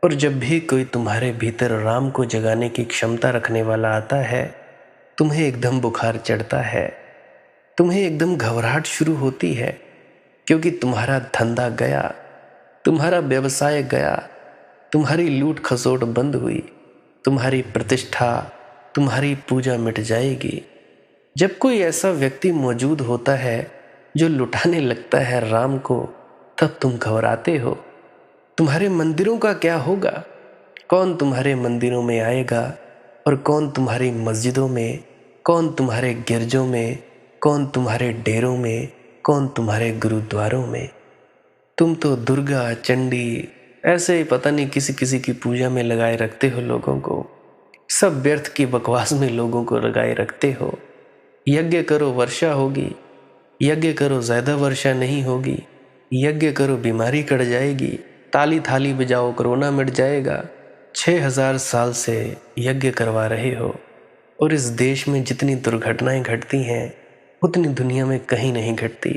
और जब भी कोई तुम्हारे भीतर राम को जगाने की क्षमता रखने वाला आता है, तुम्हें एकदम बुखार चढ़ता है, तुम्हें एकदम घबराहट शुरू होती है, क्योंकि तुम्हारा धंधा गया, तुम्हारा व्यवसाय गया, तुम्हारी लूट खसोट बंद हुई, तुम्हारी प्रतिष्ठा, तुम्हारी पूजा मिट जाएगी। जब कोई ऐसा व्यक्ति मौजूद होता है जो लुटाने लगता है राम को, तब तुम घबराते हो। तुम्हारे मंदिरों का क्या होगा? कौन तुम्हारे मंदिरों में आएगा, और कौन तुम्हारी मस्जिदों में, कौन तुम्हारे गिरजों में, कौन तुम्हारे डेरों में, कौन तुम्हारे गुरुद्वारों में? तुम तो दुर्गा चंडी ऐसे ही पता नहीं किसी किसी की पूजा में लगाए रखते हो लोगों को। सब व्यर्थ की बकवास में लोगों को लगाए रखते हो। यज्ञ करो वर्षा होगी, यज्ञ करो ज़्यादा वर्षा नहीं होगी, यज्ञ करो बीमारी कट जाएगी, ताली थाली बजाओ कोरोना मिट जाएगा। 6000 साल से यज्ञ करवा रहे हो, और इस देश में जितनी दुर्घटनाएं घटती हैं उतनी दुनिया में कहीं नहीं घटती।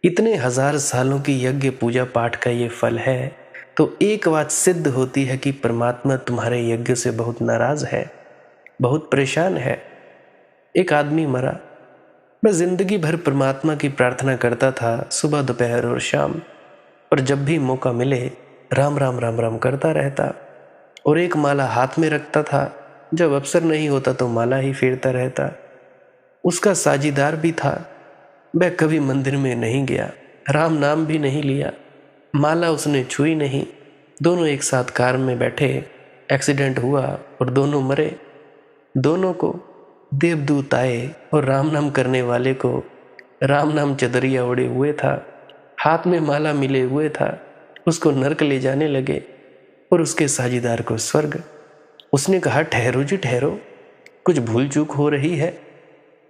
इतने 1000 सालों की यज्ञ पूजा पाठ का ये फल है, तो एक बात सिद्ध होती है कि परमात्मा तुम्हारे यज्ञ से बहुत नाराज है, बहुत परेशान है। एक आदमी मरा, मैं जिंदगी भर परमात्मा की प्रार्थना करता था, सुबह दोपहर और शाम, और जब भी मौका मिले राम राम राम राम करता रहता, और एक माला हाथ में रखता था, जब अवसर नहीं होता तो माला ही फेरता रहता। उसका साझीदार भी था। वह कभी मंदिर में नहीं गया, राम नाम भी नहीं लिया, माला उसने छुई नहीं। दोनों एक साथ कार में बैठे, एक्सीडेंट हुआ और दोनों मरे। दोनों को देवदूत आए और राम नाम करने वाले को राम नाम चदरिया ओढ़े हुए था, हाथ में माला मिले हुए था, उसको नरक ले जाने लगे, और उसके साझीदार को स्वर्ग। उसने कहा, ठहरो जी ठहरो, कुछ भूल चूक हो रही है।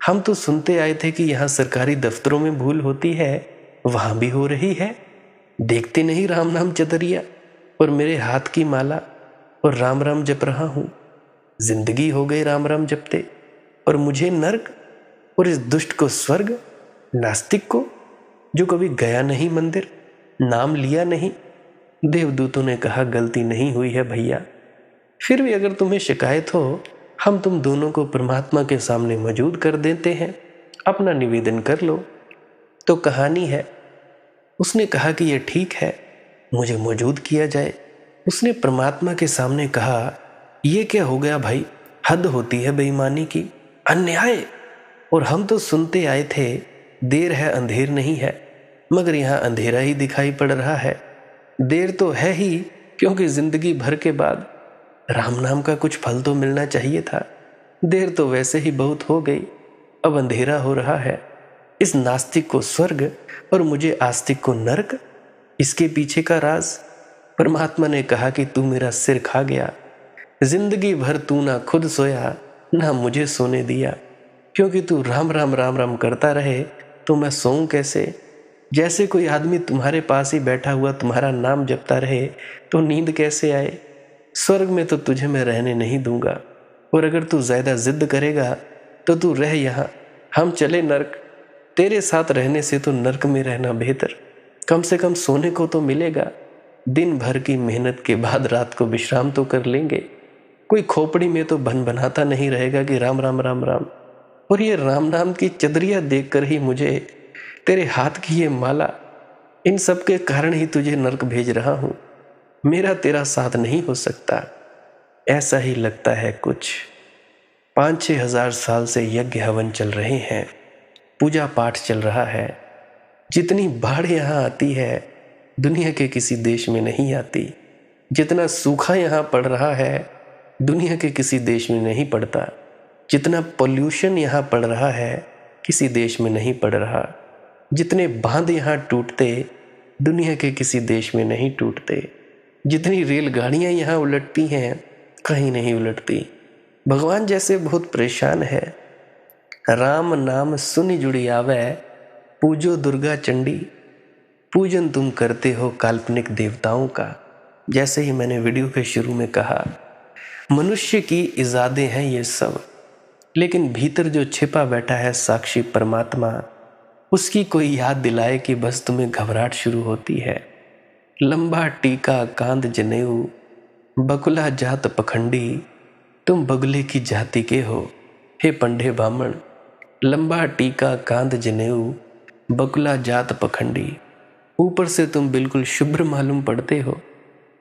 हम तो सुनते आए थे कि यहाँ सरकारी दफ्तरों में भूल होती है, वहाँ भी हो रही है। देखते नहीं राम नाम चतरिया और मेरे हाथ की माला, और राम राम जप रहा हूँ। जिंदगी हो गई राम राम जपते, और मुझे नर्क, और इस दुष्ट को स्वर्ग। नास्तिक को, जो कभी गया नहीं मंदिर, नाम लिया नहीं। देवदूतों ने कहा, गलती नहीं हुई है भैया, फिर भी अगर तुम्हें शिकायत हो हम तुम दोनों को परमात्मा के सामने मौजूद कर देते हैं, अपना निवेदन कर लो। तो कहानी है, उसने कहा कि यह ठीक है, मुझे मौजूद किया जाए। उसने परमात्मा के सामने कहा, यह क्या हो गया भाई, हद होती है बेईमानी की, अन्याय। और हम तो सुनते आए थे, देर है अंधेर नहीं है, मगर यहाँ अंधेरा ही दिखाई पड़ रहा है। देर तो है ही, क्योंकि जिंदगी भर के बाद राम नाम का कुछ फल तो मिलना चाहिए था। देर तो वैसे ही बहुत हो गई, अब अंधेरा हो रहा है। इस नास्तिक को स्वर्ग और मुझे आस्तिक को नरक, इसके पीछे का राज। परमात्मा ने कहा कि तू मेरा सिर खा गया, जिंदगी भर तू ना खुद सोया ना मुझे सोने दिया, क्योंकि तू राम राम राम राम करता रहे तो मैं सोऊं कैसे। जैसे कोई आदमी तुम्हारे पास ही बैठा हुआ तुम्हारा नाम जपता रहे तो नींद कैसे आए। स्वर्ग में तो तुझे मैं रहने नहीं दूंगा, और अगर तू ज्यादा जिद करेगा तो तू रह यहाँ, हम चले नरक। तेरे साथ रहने से तो नरक में रहना बेहतर, कम से कम सोने को तो मिलेगा। दिन भर की मेहनत के बाद रात को विश्राम तो कर लेंगे। कोई खोपड़ी में तो बन बनाता नहीं रहेगा कि राम राम राम राम। और ये राम नाम की चदरिया देखकर ही मुझे तेरे हाथ की ये माला, इन सब के कारण ही तुझे नरक भेज रहा हूं। मेरा तेरा साथ नहीं हो सकता। ऐसा ही लगता है कुछ। 5-6 हजार साल से यज्ञ हवन चल रहे हैं, पूजा पाठ चल रहा है। जितनी बाढ़ यहाँ आती है दुनिया के किसी देश में नहीं आती। जितना सूखा यहाँ पड़ रहा है दुनिया के किसी देश में नहीं पड़ता। जितना पोल्यूशन यहाँ पड़ रहा है किसी देश में नहीं पड़ रहा। जितने बांध यहाँ टूटते दुनिया के किसी देश में नहीं टूटते। जितनी रेलगाड़ियाँ यहाँ उलटती हैं कहीं नहीं उलटती। भगवान जैसे बहुत परेशान है। राम नाम सुनि जुड़ी आवे, पूजो दुर्गा चंडी। पूजन तुम करते हो काल्पनिक देवताओं का। जैसे ही मैंने वीडियो के शुरू में कहा, मनुष्य की इजादे हैं ये सब, लेकिन भीतर जो छिपा बैठा है साक्षी परमात्मा, उसकी कोई याद दिलाए कि बस तुम्हें घबराहट शुरू होती है। लंबा टीका कांद जनेऊ, बकुला जात पखंडी। तुम बगुले की जाति के हो हे पंडे बामण। लंबा टीका कांद जनेऊ, बकुला जात पखंडी। ऊपर से तुम बिल्कुल शुभ्र मालूम पड़ते हो।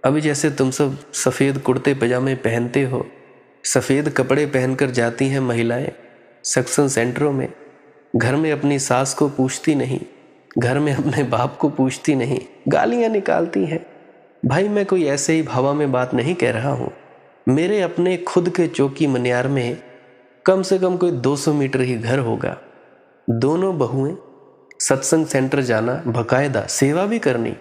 अभी जैसे तुम सब सफ़ेद कुर्ते पजामे पहनते हो, सफ़ेद कपड़े पहनकर जाती हैं महिलाएं सक्शन सेंटरों में। घर में अपनी सास को पूछती नहीं, घर में अपने बाप को पूछती नहीं, गालियां निकालती हैं। भाई मैं कोई ऐसे ही हवा में बात नहीं कह रहा हूँ। मेरे अपने खुद के चौकी मनियार में कम से कम कोई 200 मीटर ही घर होगा। दोनों बहुएं सत्संग सेंटर जाना, बकायदा सेवा भी करनी।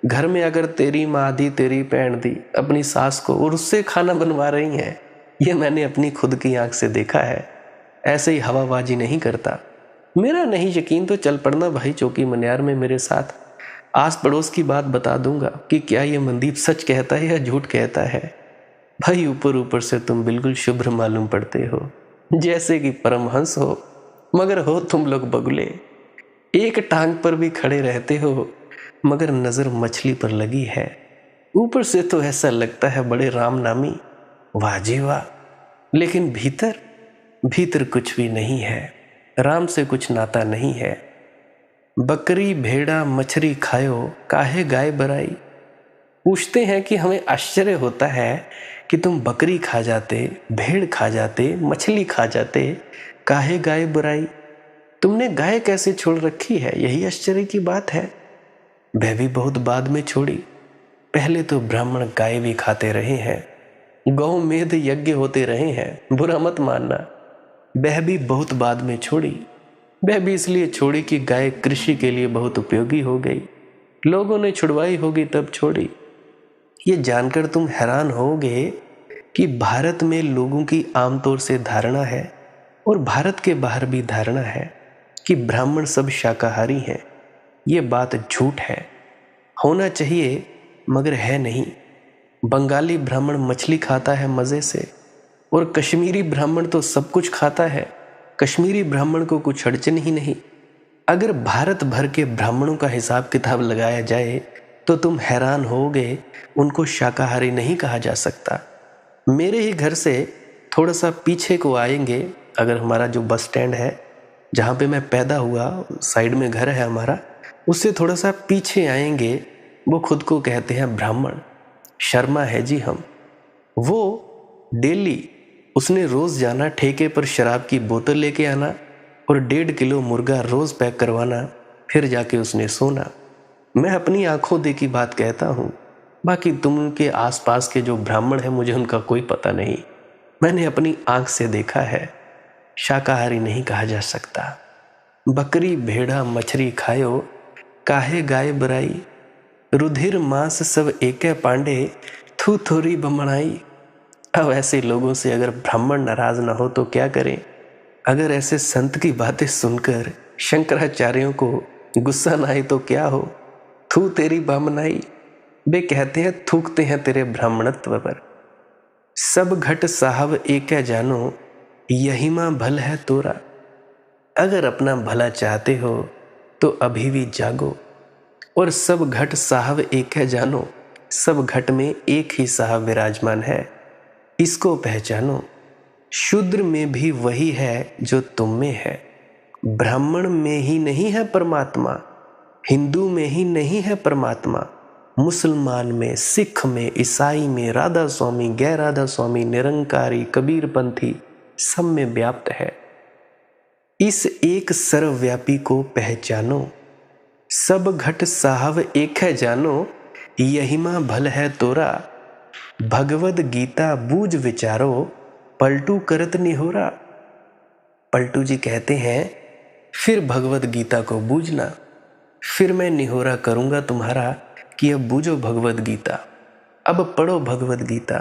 घर में अगर तेरी माँ दी, तेरी बहन दी अपनी सास को और उससे खाना बनवा रही हैं, ये मैंने अपनी खुद की आंख से देखा है। ऐसे ही हवाबाजी नहीं करता। मेरा नहीं यकीन तो चल पड़ना भाई चौकी मनियार में मेरे साथ। आस पड़ोस की बात बता दूंगा कि क्या ये मनदीप सच कहता है या झूठ कहता है। भाई ऊपर ऊपर से तुम बिल्कुल शुभ्र मालूम पड़ते हो, जैसे कि परमहंस हो, मगर हो तुम लोग बगुले। एक टांग पर भी खड़े रहते हो मगर नजर मछली पर लगी है। ऊपर से तो ऐसा लगता है बड़े राम नामी, वाह जी वाह, लेकिन भीतर भीतर कुछ भी नहीं है। राम से कुछ नाता नहीं है। बकरी भेड़ा मछली खायो काहे गाय बराई। पूछते हैं कि हमें आश्चर्य होता है कि तुम बकरी खा जाते, भेड़ खा जाते, मछली खा जाते, काहे गाय बुराई। तुमने गाय कैसे छोड़ रखी है, यही आश्चर्य की बात है। वह भी बहुत बाद में छोड़ी। पहले तो ब्राह्मण गाय भी खाते रहे हैं, गौ मेध यज्ञ होते रहे हैं, बुरा मत मानना। वह भी बहुत बाद में छोड़ी। वह भी इसलिए छोड़ी कि गाय कृषि के लिए बहुत उपयोगी हो गई। लोगों ने छुड़वाई होगी तब छोड़ी। ये जानकर तुम हैरान होगे कि भारत में लोगों की आमतौर से धारणा है, और भारत के बाहर भी धारणा है, कि ब्राह्मण सब शाकाहारी हैं। ये बात झूठ है। होना चाहिए मगर है नहीं। बंगाली ब्राह्मण मछली खाता है मज़े से, और कश्मीरी ब्राह्मण तो सब कुछ खाता है। कश्मीरी ब्राह्मण को कुछ अड़चन ही नहीं। अगर भारत भर के ब्राह्मणों का हिसाब किताब लगाया जाए तो तुम हैरान होगे, उनको शाकाहारी नहीं कहा जा सकता। मेरे ही घर से थोड़ा सा पीछे को आएंगे, अगर हमारा जो बस स्टैंड है जहाँ पे मैं पैदा हुआ, साइड में घर है हमारा, उससे थोड़ा सा पीछे आएंगे, वो खुद को कहते हैं ब्राह्मण, शर्मा है जी हम। वो डेली, उसने रोज़ जाना ठेके पर शराब की बोतल लेके आना और 1.5 किलो मुर्गा रोज़ पैक करवाना, फिर जाके उसने सोना। मैं अपनी आंखों देखी बात कहता हूँ, बाकी तुमके आसपास के जो ब्राह्मण हैं मुझे उनका कोई पता नहीं। मैंने अपनी आंख से देखा है, शाकाहारी नहीं कहा जा सकता। बकरी भेड़ा मछली खायो, काहे गाय बराई, रुधिर मांस सब एके पांडे, थू थोरी बमणाई। अब ऐसे लोगों से अगर ब्राह्मण नाराज ना हो तो क्या करें? अगर ऐसे संत की बातें सुनकर शंकराचार्यों को गुस्सा ना आए तो क्या हो? थू तेरी बामनाई, वे कहते हैं थूकते हैं तेरे ब्राह्मणत्व पर। सब घट साहब एक जानो, यही माँ भल है तोरा। अगर अपना भला चाहते हो तो अभी भी जागो, और सब घट साहब एक है जानो, सब घट में एक ही साहब विराजमान है, इसको पहचानो। शूद्र में भी वही है जो तुम में है, ब्राह्मण में ही नहीं है परमात्मा, हिंदू में ही नहीं है परमात्मा, मुसलमान में, सिख में, ईसाई में, राधा स्वामी, गैर राधा स्वामी, निरंकारी, कबीर पंथी, सब में व्याप्त है। इस एक सर्वव्यापी को पहचानो। सब घट साहब एक है जानो, यही माँ भल है तोरा। भगवद गीता बूझ विचारो, पलटू करत निहोरा। पलटू जी कहते हैं फिर भगवद गीता को बूझना, फिर मैं निहोरा करूंगा तुम्हारा कि अब बूझो भगवद गीता, अब पढ़ो भगवद गीता,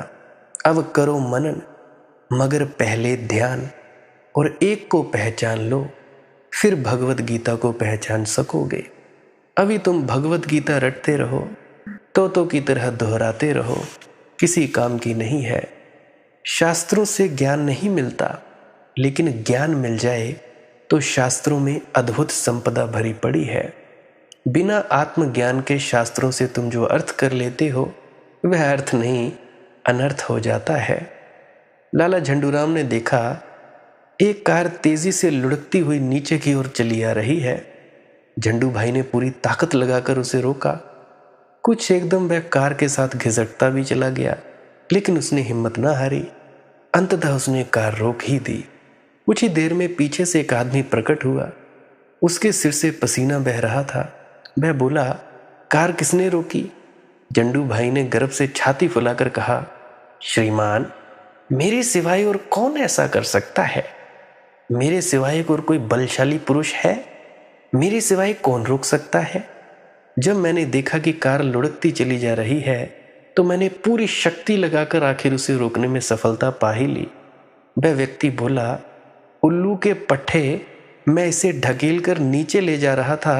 अब करो मनन, मगर पहले ध्यान, और एक को पहचान लो, फिर भगवद गीता को पहचान सकोगे। अभी तुम भगवद गीता रटते रहो, तोतों की तरह दोहराते रहो, किसी काम की नहीं है। शास्त्रों से ज्ञान नहीं मिलता, लेकिन ज्ञान मिल जाए तो शास्त्रों में अद्भुत संपदा भरी पड़ी है। बिना आत्मज्ञान के शास्त्रों से तुम जो अर्थ कर लेते हो वह अर्थ नहीं, अनर्थ हो जाता है। लाला झंडूराम ने देखा एक कार तेजी से लुढ़कती हुई नीचे की ओर चली आ रही है। झंडू भाई ने पूरी ताकत लगाकर उसे रोका। कुछ एकदम वह कार के साथ घिसटता भी चला गया, लेकिन उसने हिम्मत ना हारी। अंततः उसने कार रोक ही दी। कुछ ही देर में पीछे से एक आदमी प्रकट हुआ। उसके सिर से पसीना बह रहा था। वह बोला, कार किसने रोकी? झंडू भाई ने गर्व से छाती फुलाकर कहा, श्रीमान, मेरे सिवाय और कौन ऐसा कर सकता है? मेरे सिवाय और कोई बलशाली पुरुष है? मेरे सिवाय कौन रोक सकता है? जब मैंने देखा कि कार लुढ़कती चली जा रही है तो मैंने पूरी शक्ति लगाकर आखिर उसे रोकने में सफलता पा ही ली। वह व्यक्ति बोला, उल्लू के पट्टे, मैं इसे ढकेल कर नीचे ले जा रहा था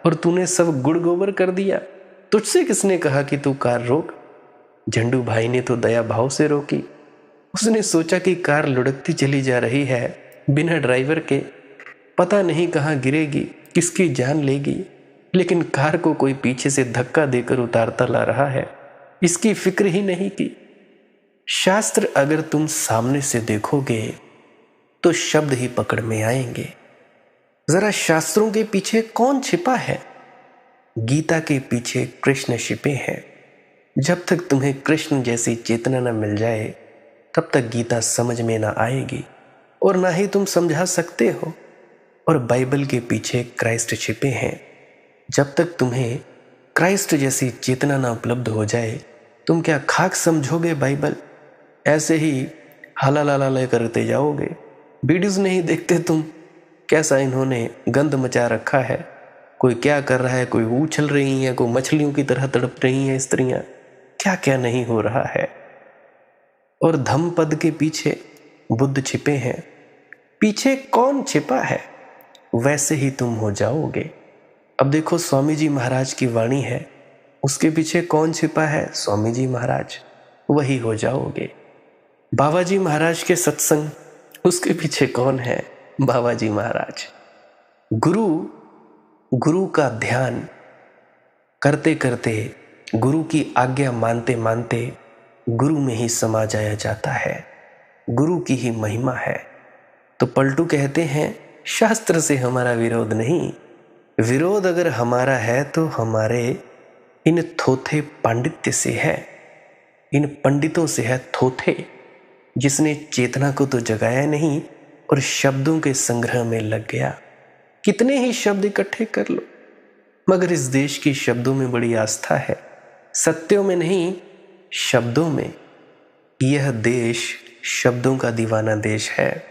और तूने सब गुड़ गोबर कर दिया। तुझसे किसने कहा कि तू कार रोक? झंडू भाई ने तो दया भाव से रोकी। उसने सोचा कि कार लुढ़कती चली जा रही है बिना ड्राइवर के, पता नहीं कहाँ गिरेगी, किसकी जान लेगी, लेकिन कार को कोई पीछे से धक्का देकर उतारता ला रहा है, इसकी फिक्र ही नहीं की। शास्त्र अगर तुम सामने से देखोगे तो शब्द ही पकड़ में आएंगे। जरा शास्त्रों के पीछे कौन छिपा है? गीता के पीछे कृष्ण छिपे हैं। जब तक तुम्हें कृष्ण जैसी चेतना न मिल जाए तब तक गीता समझ में ना आएगी, और ना ही तुम समझा सकते हो। और बाइबल के पीछे क्राइस्ट छिपे हैं। जब तक तुम्हें क्राइस्ट जैसी चेतना ना उपलब्ध हो जाए तुम क्या खाक समझोगे बाइबल? ऐसे ही हाला लाला ले करते जाओगे। वीडियोज नहीं देखते तुम? कैसा इन्होंने गंद मचा रखा है। कोई क्या कर रहा है, कोई उछल रही है, कोई मछलियों की तरह तड़प रही हैं स्त्रियां, क्या क्या नहीं हो रहा है। और धम्म पद के पीछे बुद्ध छिपे हैं। पीछे कौन छिपा है वैसे ही तुम हो जाओगे। अब देखो, स्वामी जी महाराज की वाणी है, उसके पीछे कौन छिपा है? स्वामी जी महाराज, वही हो जाओगे। बाबा जी महाराज के सत्संग, उसके पीछे कौन है? बाबा जी महाराज। गुरु का ध्यान करते करते, गुरु की आज्ञा मानते मानते गुरु में ही समा जाया जाता है। गुरु की ही महिमा है। तो पलटू कहते हैं, शास्त्र से हमारा विरोध नहीं, विरोध अगर हमारा है तो हमारे इन थोथे पांडित्य से है, इन पंडितों से है थोथे, जिसने चेतना को तो जगाया नहीं और शब्दों के संग्रह में लग गया। कितने ही शब्द इकट्ठे कर लो, मगर इस देश की शब्दों में बड़ी आस्था है, सत्यों में नहीं, शब्दों में। यह देश शब्दों का दीवाना देश है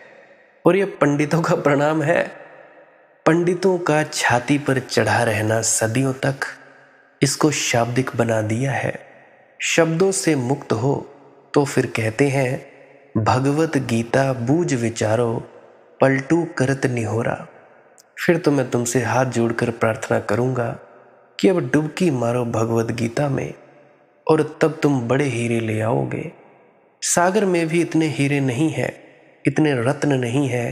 और यह पंडितों का प्रणाम है। पंडितों का छाती पर चढ़ा रहना सदियों तक इसको शाब्दिक बना दिया है। शब्दों से मुक्त हो तो फिर कहते हैं, भगवत गीता बूझ विचारो, पलटू करत निहोरा। फिर तो मैं तुमसे हाथ जोड़कर प्रार्थना करूंगा कि अब डुबकी मारो भगवत गीता में और तब तुम बड़े हीरे ले आओगे। सागर में भी इतने हीरे नहीं है, इतने रत्न नहीं है,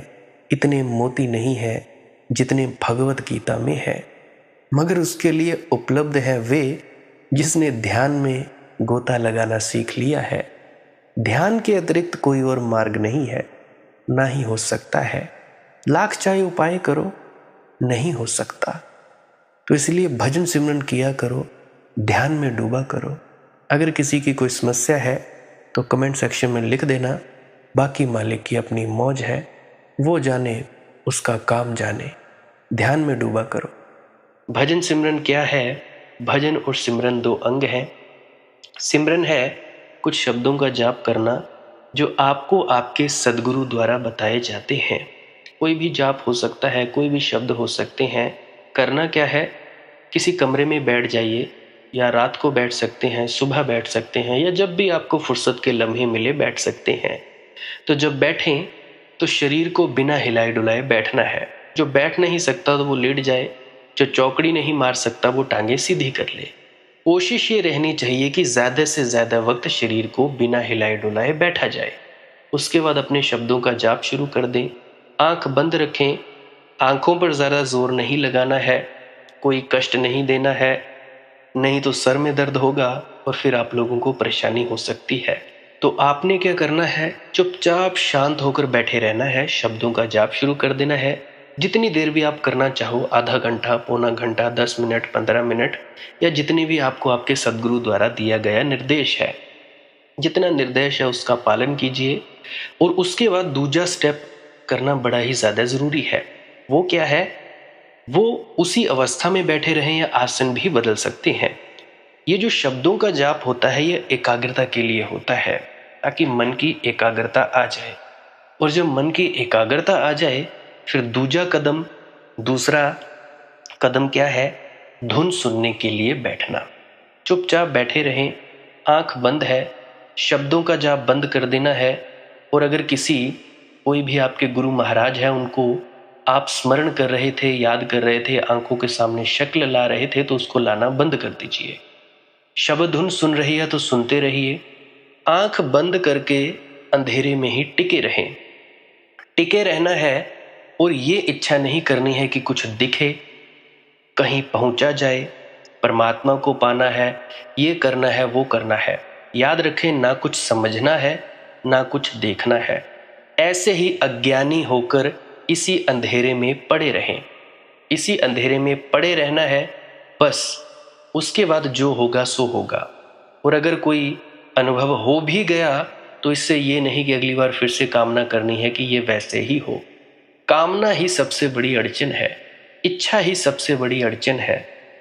इतने मोती नहीं है जितने भगवत गीता में है, मगर उसके लिए उपलब्ध है वे जिसने ध्यान में गोता लगाना सीख लिया है। ध्यान के अतिरिक्त कोई और मार्ग नहीं है, ना ही हो सकता है। लाख चाहे उपाय करो, नहीं हो सकता। तो इसलिए भजन सिमरन किया करो, ध्यान में डूबा करो। अगर किसी की कोई समस्या है तो कमेंट सेक्शन में लिख देना। बाकी मालिक की अपनी मौज है, वो जाने, उसका काम जाने। ध्यान में डूबा करो। भजन सिमरन क्या है? भजन और सिमरन दो अंग हैं। सिमरन है कुछ शब्दों का जाप करना जो आपको आपके सद्गुरु द्वारा बताए जाते हैं। कोई भी जाप हो सकता है, कोई भी शब्द हो सकते हैं। करना क्या है? किसी कमरे में बैठ जाइए, या रात को बैठ सकते हैं, सुबह बैठ सकते हैं, या जब भी आपको फुर्सत के लम्हे मिले बैठ सकते हैं। तो जब बैठें तो शरीर को बिना हिलाए डुलाए बैठना है। जो बैठ नहीं सकता तो वो लेट जाए, जो चौकड़ी नहीं मार सकता वो टांगे सीधी कर ले। कोशिश ये रहनी चाहिए कि ज़्यादा से ज़्यादा वक्त शरीर को बिना हिलाए डुलाए बैठा जाए। उसके बाद अपने शब्दों का जाप शुरू कर दें। आंख बंद रखें, आंखों पर ज़्यादा जोर नहीं लगाना है, कोई कष्ट नहीं देना है, नहीं तो सर में दर्द होगा और फिर आप लोगों को परेशानी हो सकती है। तो आपने क्या करना है? चुपचाप शांत होकर बैठे रहना है, शब्दों का जाप शुरू कर देना है। जितनी देर भी आप करना चाहो, आधा घंटा, पौना घंटा, 10 मिनट, 15 मिनट, या जितनी भी आपको आपके सद्गुरु द्वारा दिया गया निर्देश है, जितना निर्देश है उसका पालन कीजिए। और उसके बाद दूसरा स्टेप करना बड़ा ही ज़्यादा ज़रूरी है। वो क्या है? वो उसी अवस्था में बैठे रहें या आसन भी बदल सकते हैं। ये जो शब्दों का जाप होता है ये एकाग्रता के लिए होता है, ताकि मन की एकाग्रता आ जाए। और जब मन की एकाग्रता आ जाए फिर दूसरा कदम क्या है? धुन सुनने के लिए बैठना। चुपचाप बैठे रहें, आंख बंद है, शब्दों का जाप बंद कर देना है। और अगर कोई भी आपके गुरु महाराज है, उनको आप स्मरण कर रहे थे, याद कर रहे थे, आंखों के सामने शक्ल ला रहे थे, तो उसको लाना बंद कर दीजिए। शब्द धुन सुन रही है तो सुनते रहिए। आंख बंद करके अंधेरे में ही टिके रहें। टिके रहना है और ये इच्छा नहीं करनी है कि कुछ दिखे, कहीं पहुंचा जाए, परमात्मा को पाना है, ये करना है, वो करना है। याद रखें, ना कुछ समझना है, ना कुछ देखना है। ऐसे ही अज्ञानी होकर इसी अंधेरे में पड़े रहें। इसी अंधेरे में पड़े रहना है बस। उसके बाद जो होगा सो होगा। और अगर कोई अनुभव हो भी गया तो इससे ये नहीं कि अगली बार फिर से कामना करनी है कि ये वैसे ही हो। कामना ही सबसे बड़ी अड़चन है, इच्छा ही सबसे बड़ी अड़चन है,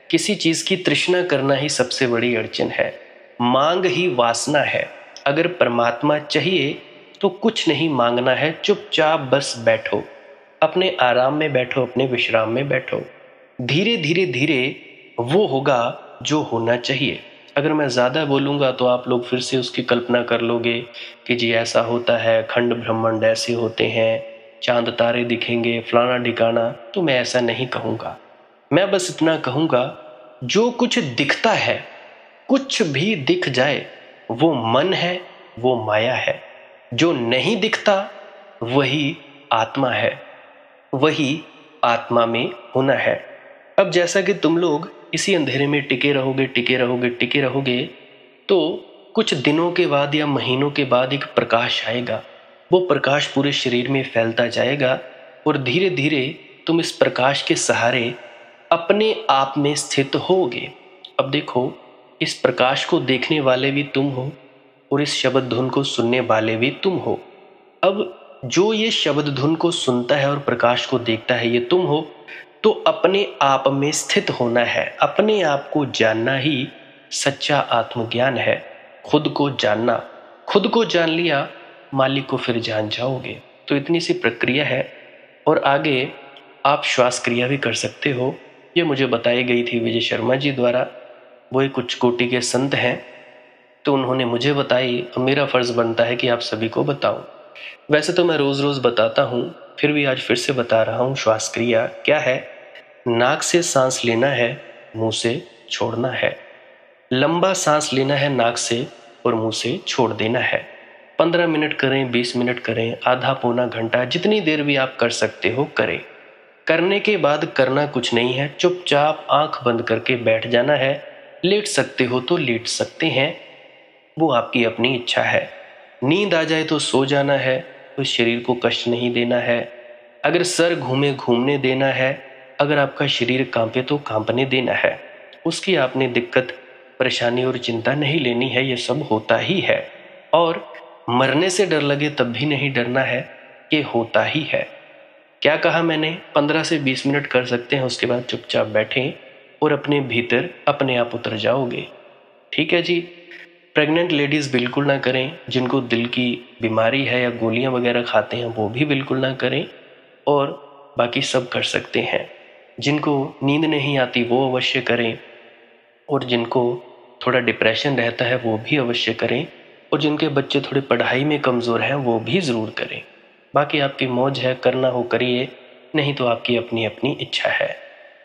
किसी चीज की तृष्णा करना ही सबसे बड़ी अड़चन है, मांग ही वासना है। अगर परमात्मा चाहिए तो कुछ नहीं मांगना है, चुपचाप बस बैठो, अपने आराम में बैठो, अपने विश्राम में बैठो। धीरे धीरे धीरे वो होगा जो होना चाहिए। अगर मैं ज़्यादा बोलूँगा तो आप लोग फिर से उसकी कल्पना कर लोगे कि जी ऐसा होता है, खंड ब्रह्मांड ऐसे होते हैं, चांद तारे दिखेंगे, फलाना ढिकाना। तो मैं ऐसा नहीं कहूँगा। मैं बस इतना कहूँगा, जो कुछ दिखता है, कुछ भी दिख जाए, वो मन है, वो माया है। जो नहीं दिखता वही आत्मा है, वही आत्मा में होना है। अब जैसा कि तुम लोग इसी अंधेरे में टिके रहोगे, टिके रहोगे, टिके रहोगे, तो कुछ दिनों के बाद या महीनों के बाद एक प्रकाश आएगा। वो प्रकाश पूरे शरीर में फैलता जाएगा और धीरे धीरे तुम इस प्रकाश के सहारे अपने आप में स्थित होगे। अब देखो, इस प्रकाश को देखने वाले भी तुम हो और इस शब्द धुन को सुनने वाले भी तुम हो। अब जो ये शब्द धुन को सुनता है और प्रकाश को देखता है, ये तुम हो। तो अपने आप में स्थित होना है, अपने आप को जानना ही सच्चा आत्मज्ञान है। खुद को जानना, खुद को जान लिया, मालिक को फिर जान जाओगे। तो इतनी सी प्रक्रिया है। और आगे आप श्वास क्रिया भी कर सकते हो। ये मुझे बताई गई थी विजय शर्मा जी द्वारा। वो एक उच्च कोटि के संत हैं, तो उन्होंने मुझे बताई और मेरा फर्ज बनता है कि आप सभी को बताऊं। वैसे तो मैं रोज रोज बताता हूं, फिर भी आज फिर से बता रहा हूं। श्वास क्रिया क्या है? नाक से सांस लेना है, मुंह से छोड़ना है। लंबा सांस लेना है नाक से और मुंह से छोड़ देना है। 15 मिनट करें, 20 मिनट करें, आधा पौना घंटा, जितनी देर भी आप कर सकते हो करें। करने के बाद करना कुछ नहीं है, चुपचाप आंख बंद करके बैठ जाना है। लेट सकते हो तो लेट सकते हैं, वो आपकी अपनी इच्छा है। नींद आ जाए तो सो जाना है, तो शरीर को कष्ट नहीं देना है। अगर सर घूमे घूमने देना है, अगर आपका शरीर कांपे तो कांपने देना है। उसकी आपने दिक्कत, परेशानी और चिंता नहीं लेनी है, ये सब होता ही है। और मरने से डर लगे तब भी नहीं डरना है, ये होता ही है। क्या कहा मैंने? 15 से 20 मिनट कर सकते हैं, उसके बाद चुपचाप बैठें और अपने भीतर अपने आप उतर जाओगे। ठीक है जी। प्रेग्नेंट लेडीज़ बिल्कुल ना करें, जिनको दिल की बीमारी है या गोलियां वगैरह खाते हैं वो भी बिल्कुल ना करें, और बाकी सब कर सकते हैं। जिनको नींद नहीं आती वो अवश्य करें, और जिनको थोड़ा डिप्रेशन रहता है वो भी अवश्य करें, और जिनके बच्चे थोड़े पढ़ाई में कमज़ोर हैं वो भी ज़रूर करें। बाकी आपकी मौज है, करना हो करिए, नहीं तो आपकी अपनी अपनी इच्छा है।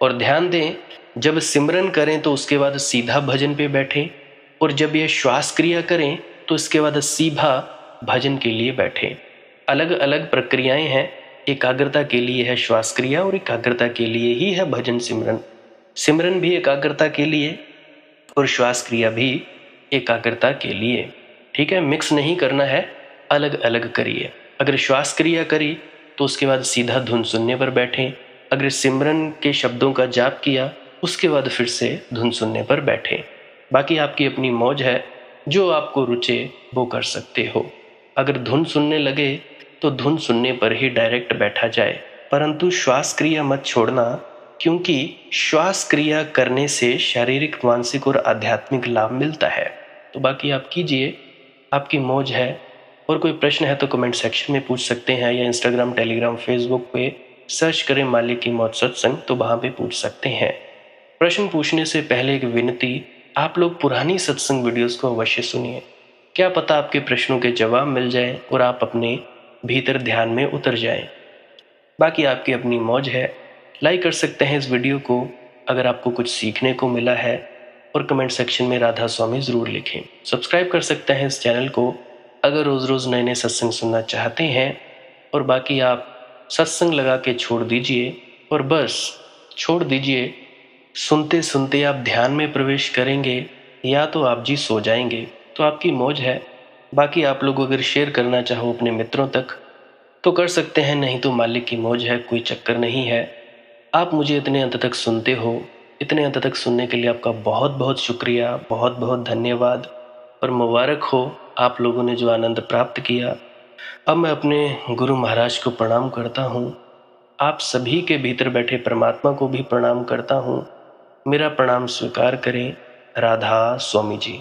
और ध्यान दें, जब सिमरन करें तो उसके बाद सीधा भजन पे बैठें, और जब ये श्वास क्रिया करें तो इसके बाद सीधा भजन के लिए बैठें। अलग अलग प्रक्रियाएं हैं। एकाग्रता के लिए है श्वास क्रिया और एकाग्रता के लिए ही है भजन सिमरन। सिमरन भी एकाग्रता के लिए और श्वास क्रिया भी एकाग्रता के लिए। ठीक है, मिक्स नहीं करना है, अलग अलग करिए। अगर श्वास क्रिया करी तो उसके बाद सीधा धुन सुनने पर बैठें। अगर सिमरन के शब्दों का जाप किया उसके बाद फिर से धुन सुनने पर बैठें। बाकी आपकी अपनी मौज है, जो आपको रुचे वो कर सकते हो। अगर धुन सुनने लगे तो धुन सुनने पर ही डायरेक्ट बैठा जाए, परंतु श्वास क्रिया मत छोड़ना, क्योंकि श्वास क्रिया करने से शारीरिक, मानसिक और आध्यात्मिक लाभ मिलता है। तो बाकी आप कीजिए, आपकी मौज है। और कोई प्रश्न है तो कमेंट सेक्शन में पूछ सकते हैं, या इंस्टाग्राम, टेलीग्राम, फेसबुक पे सर्च करें मालिक की मौज सत्संग, तो वहाँ पे पूछ सकते हैं। प्रश्न पूछने से पहले एक विनती, आप लोग पुरानी सत्संग वीडियोस को अवश्य सुनिए। क्या पता आपके प्रश्नों के जवाब मिल जाए और आप अपने भीतर ध्यान में उतर जाएं। बाकी आपकी अपनी मौज है। लाइक कर सकते हैं इस वीडियो को अगर आपको कुछ सीखने को मिला है, और कमेंट सेक्शन में राधा स्वामी ज़रूर लिखें। सब्सक्राइब कर सकते हैं इस चैनल को अगर रोज़ रोज़ नए नए सत्संग सुनना चाहते हैं। और बाकी आप सत्संग लगा के छोड़ दीजिए, और बस छोड़ दीजिए। सुनते सुनते आप ध्यान में प्रवेश करेंगे या तो आप जी सो जाएंगे, तो आपकी मौज है। बाकी आप लोग अगर शेयर करना चाहो अपने मित्रों तक तो कर सकते हैं, नहीं तो मालिक की मौज है, कोई चक्कर नहीं है। आप मुझे इतने अंत तक सुनते हो, इतने अंत तक सुनने के लिए आपका बहुत बहुत शुक्रिया, बहुत बहुत धन्यवाद। और मुबारक हो आप लोगों ने जो आनंद प्राप्त किया। अब मैं अपने गुरु महाराज को प्रणाम करता हूँ, आप सभी के भीतर बैठे परमात्मा को भी प्रणाम करता हूँ। मेरा प्रणाम स्वीकार करें। राधा स्वामी जी।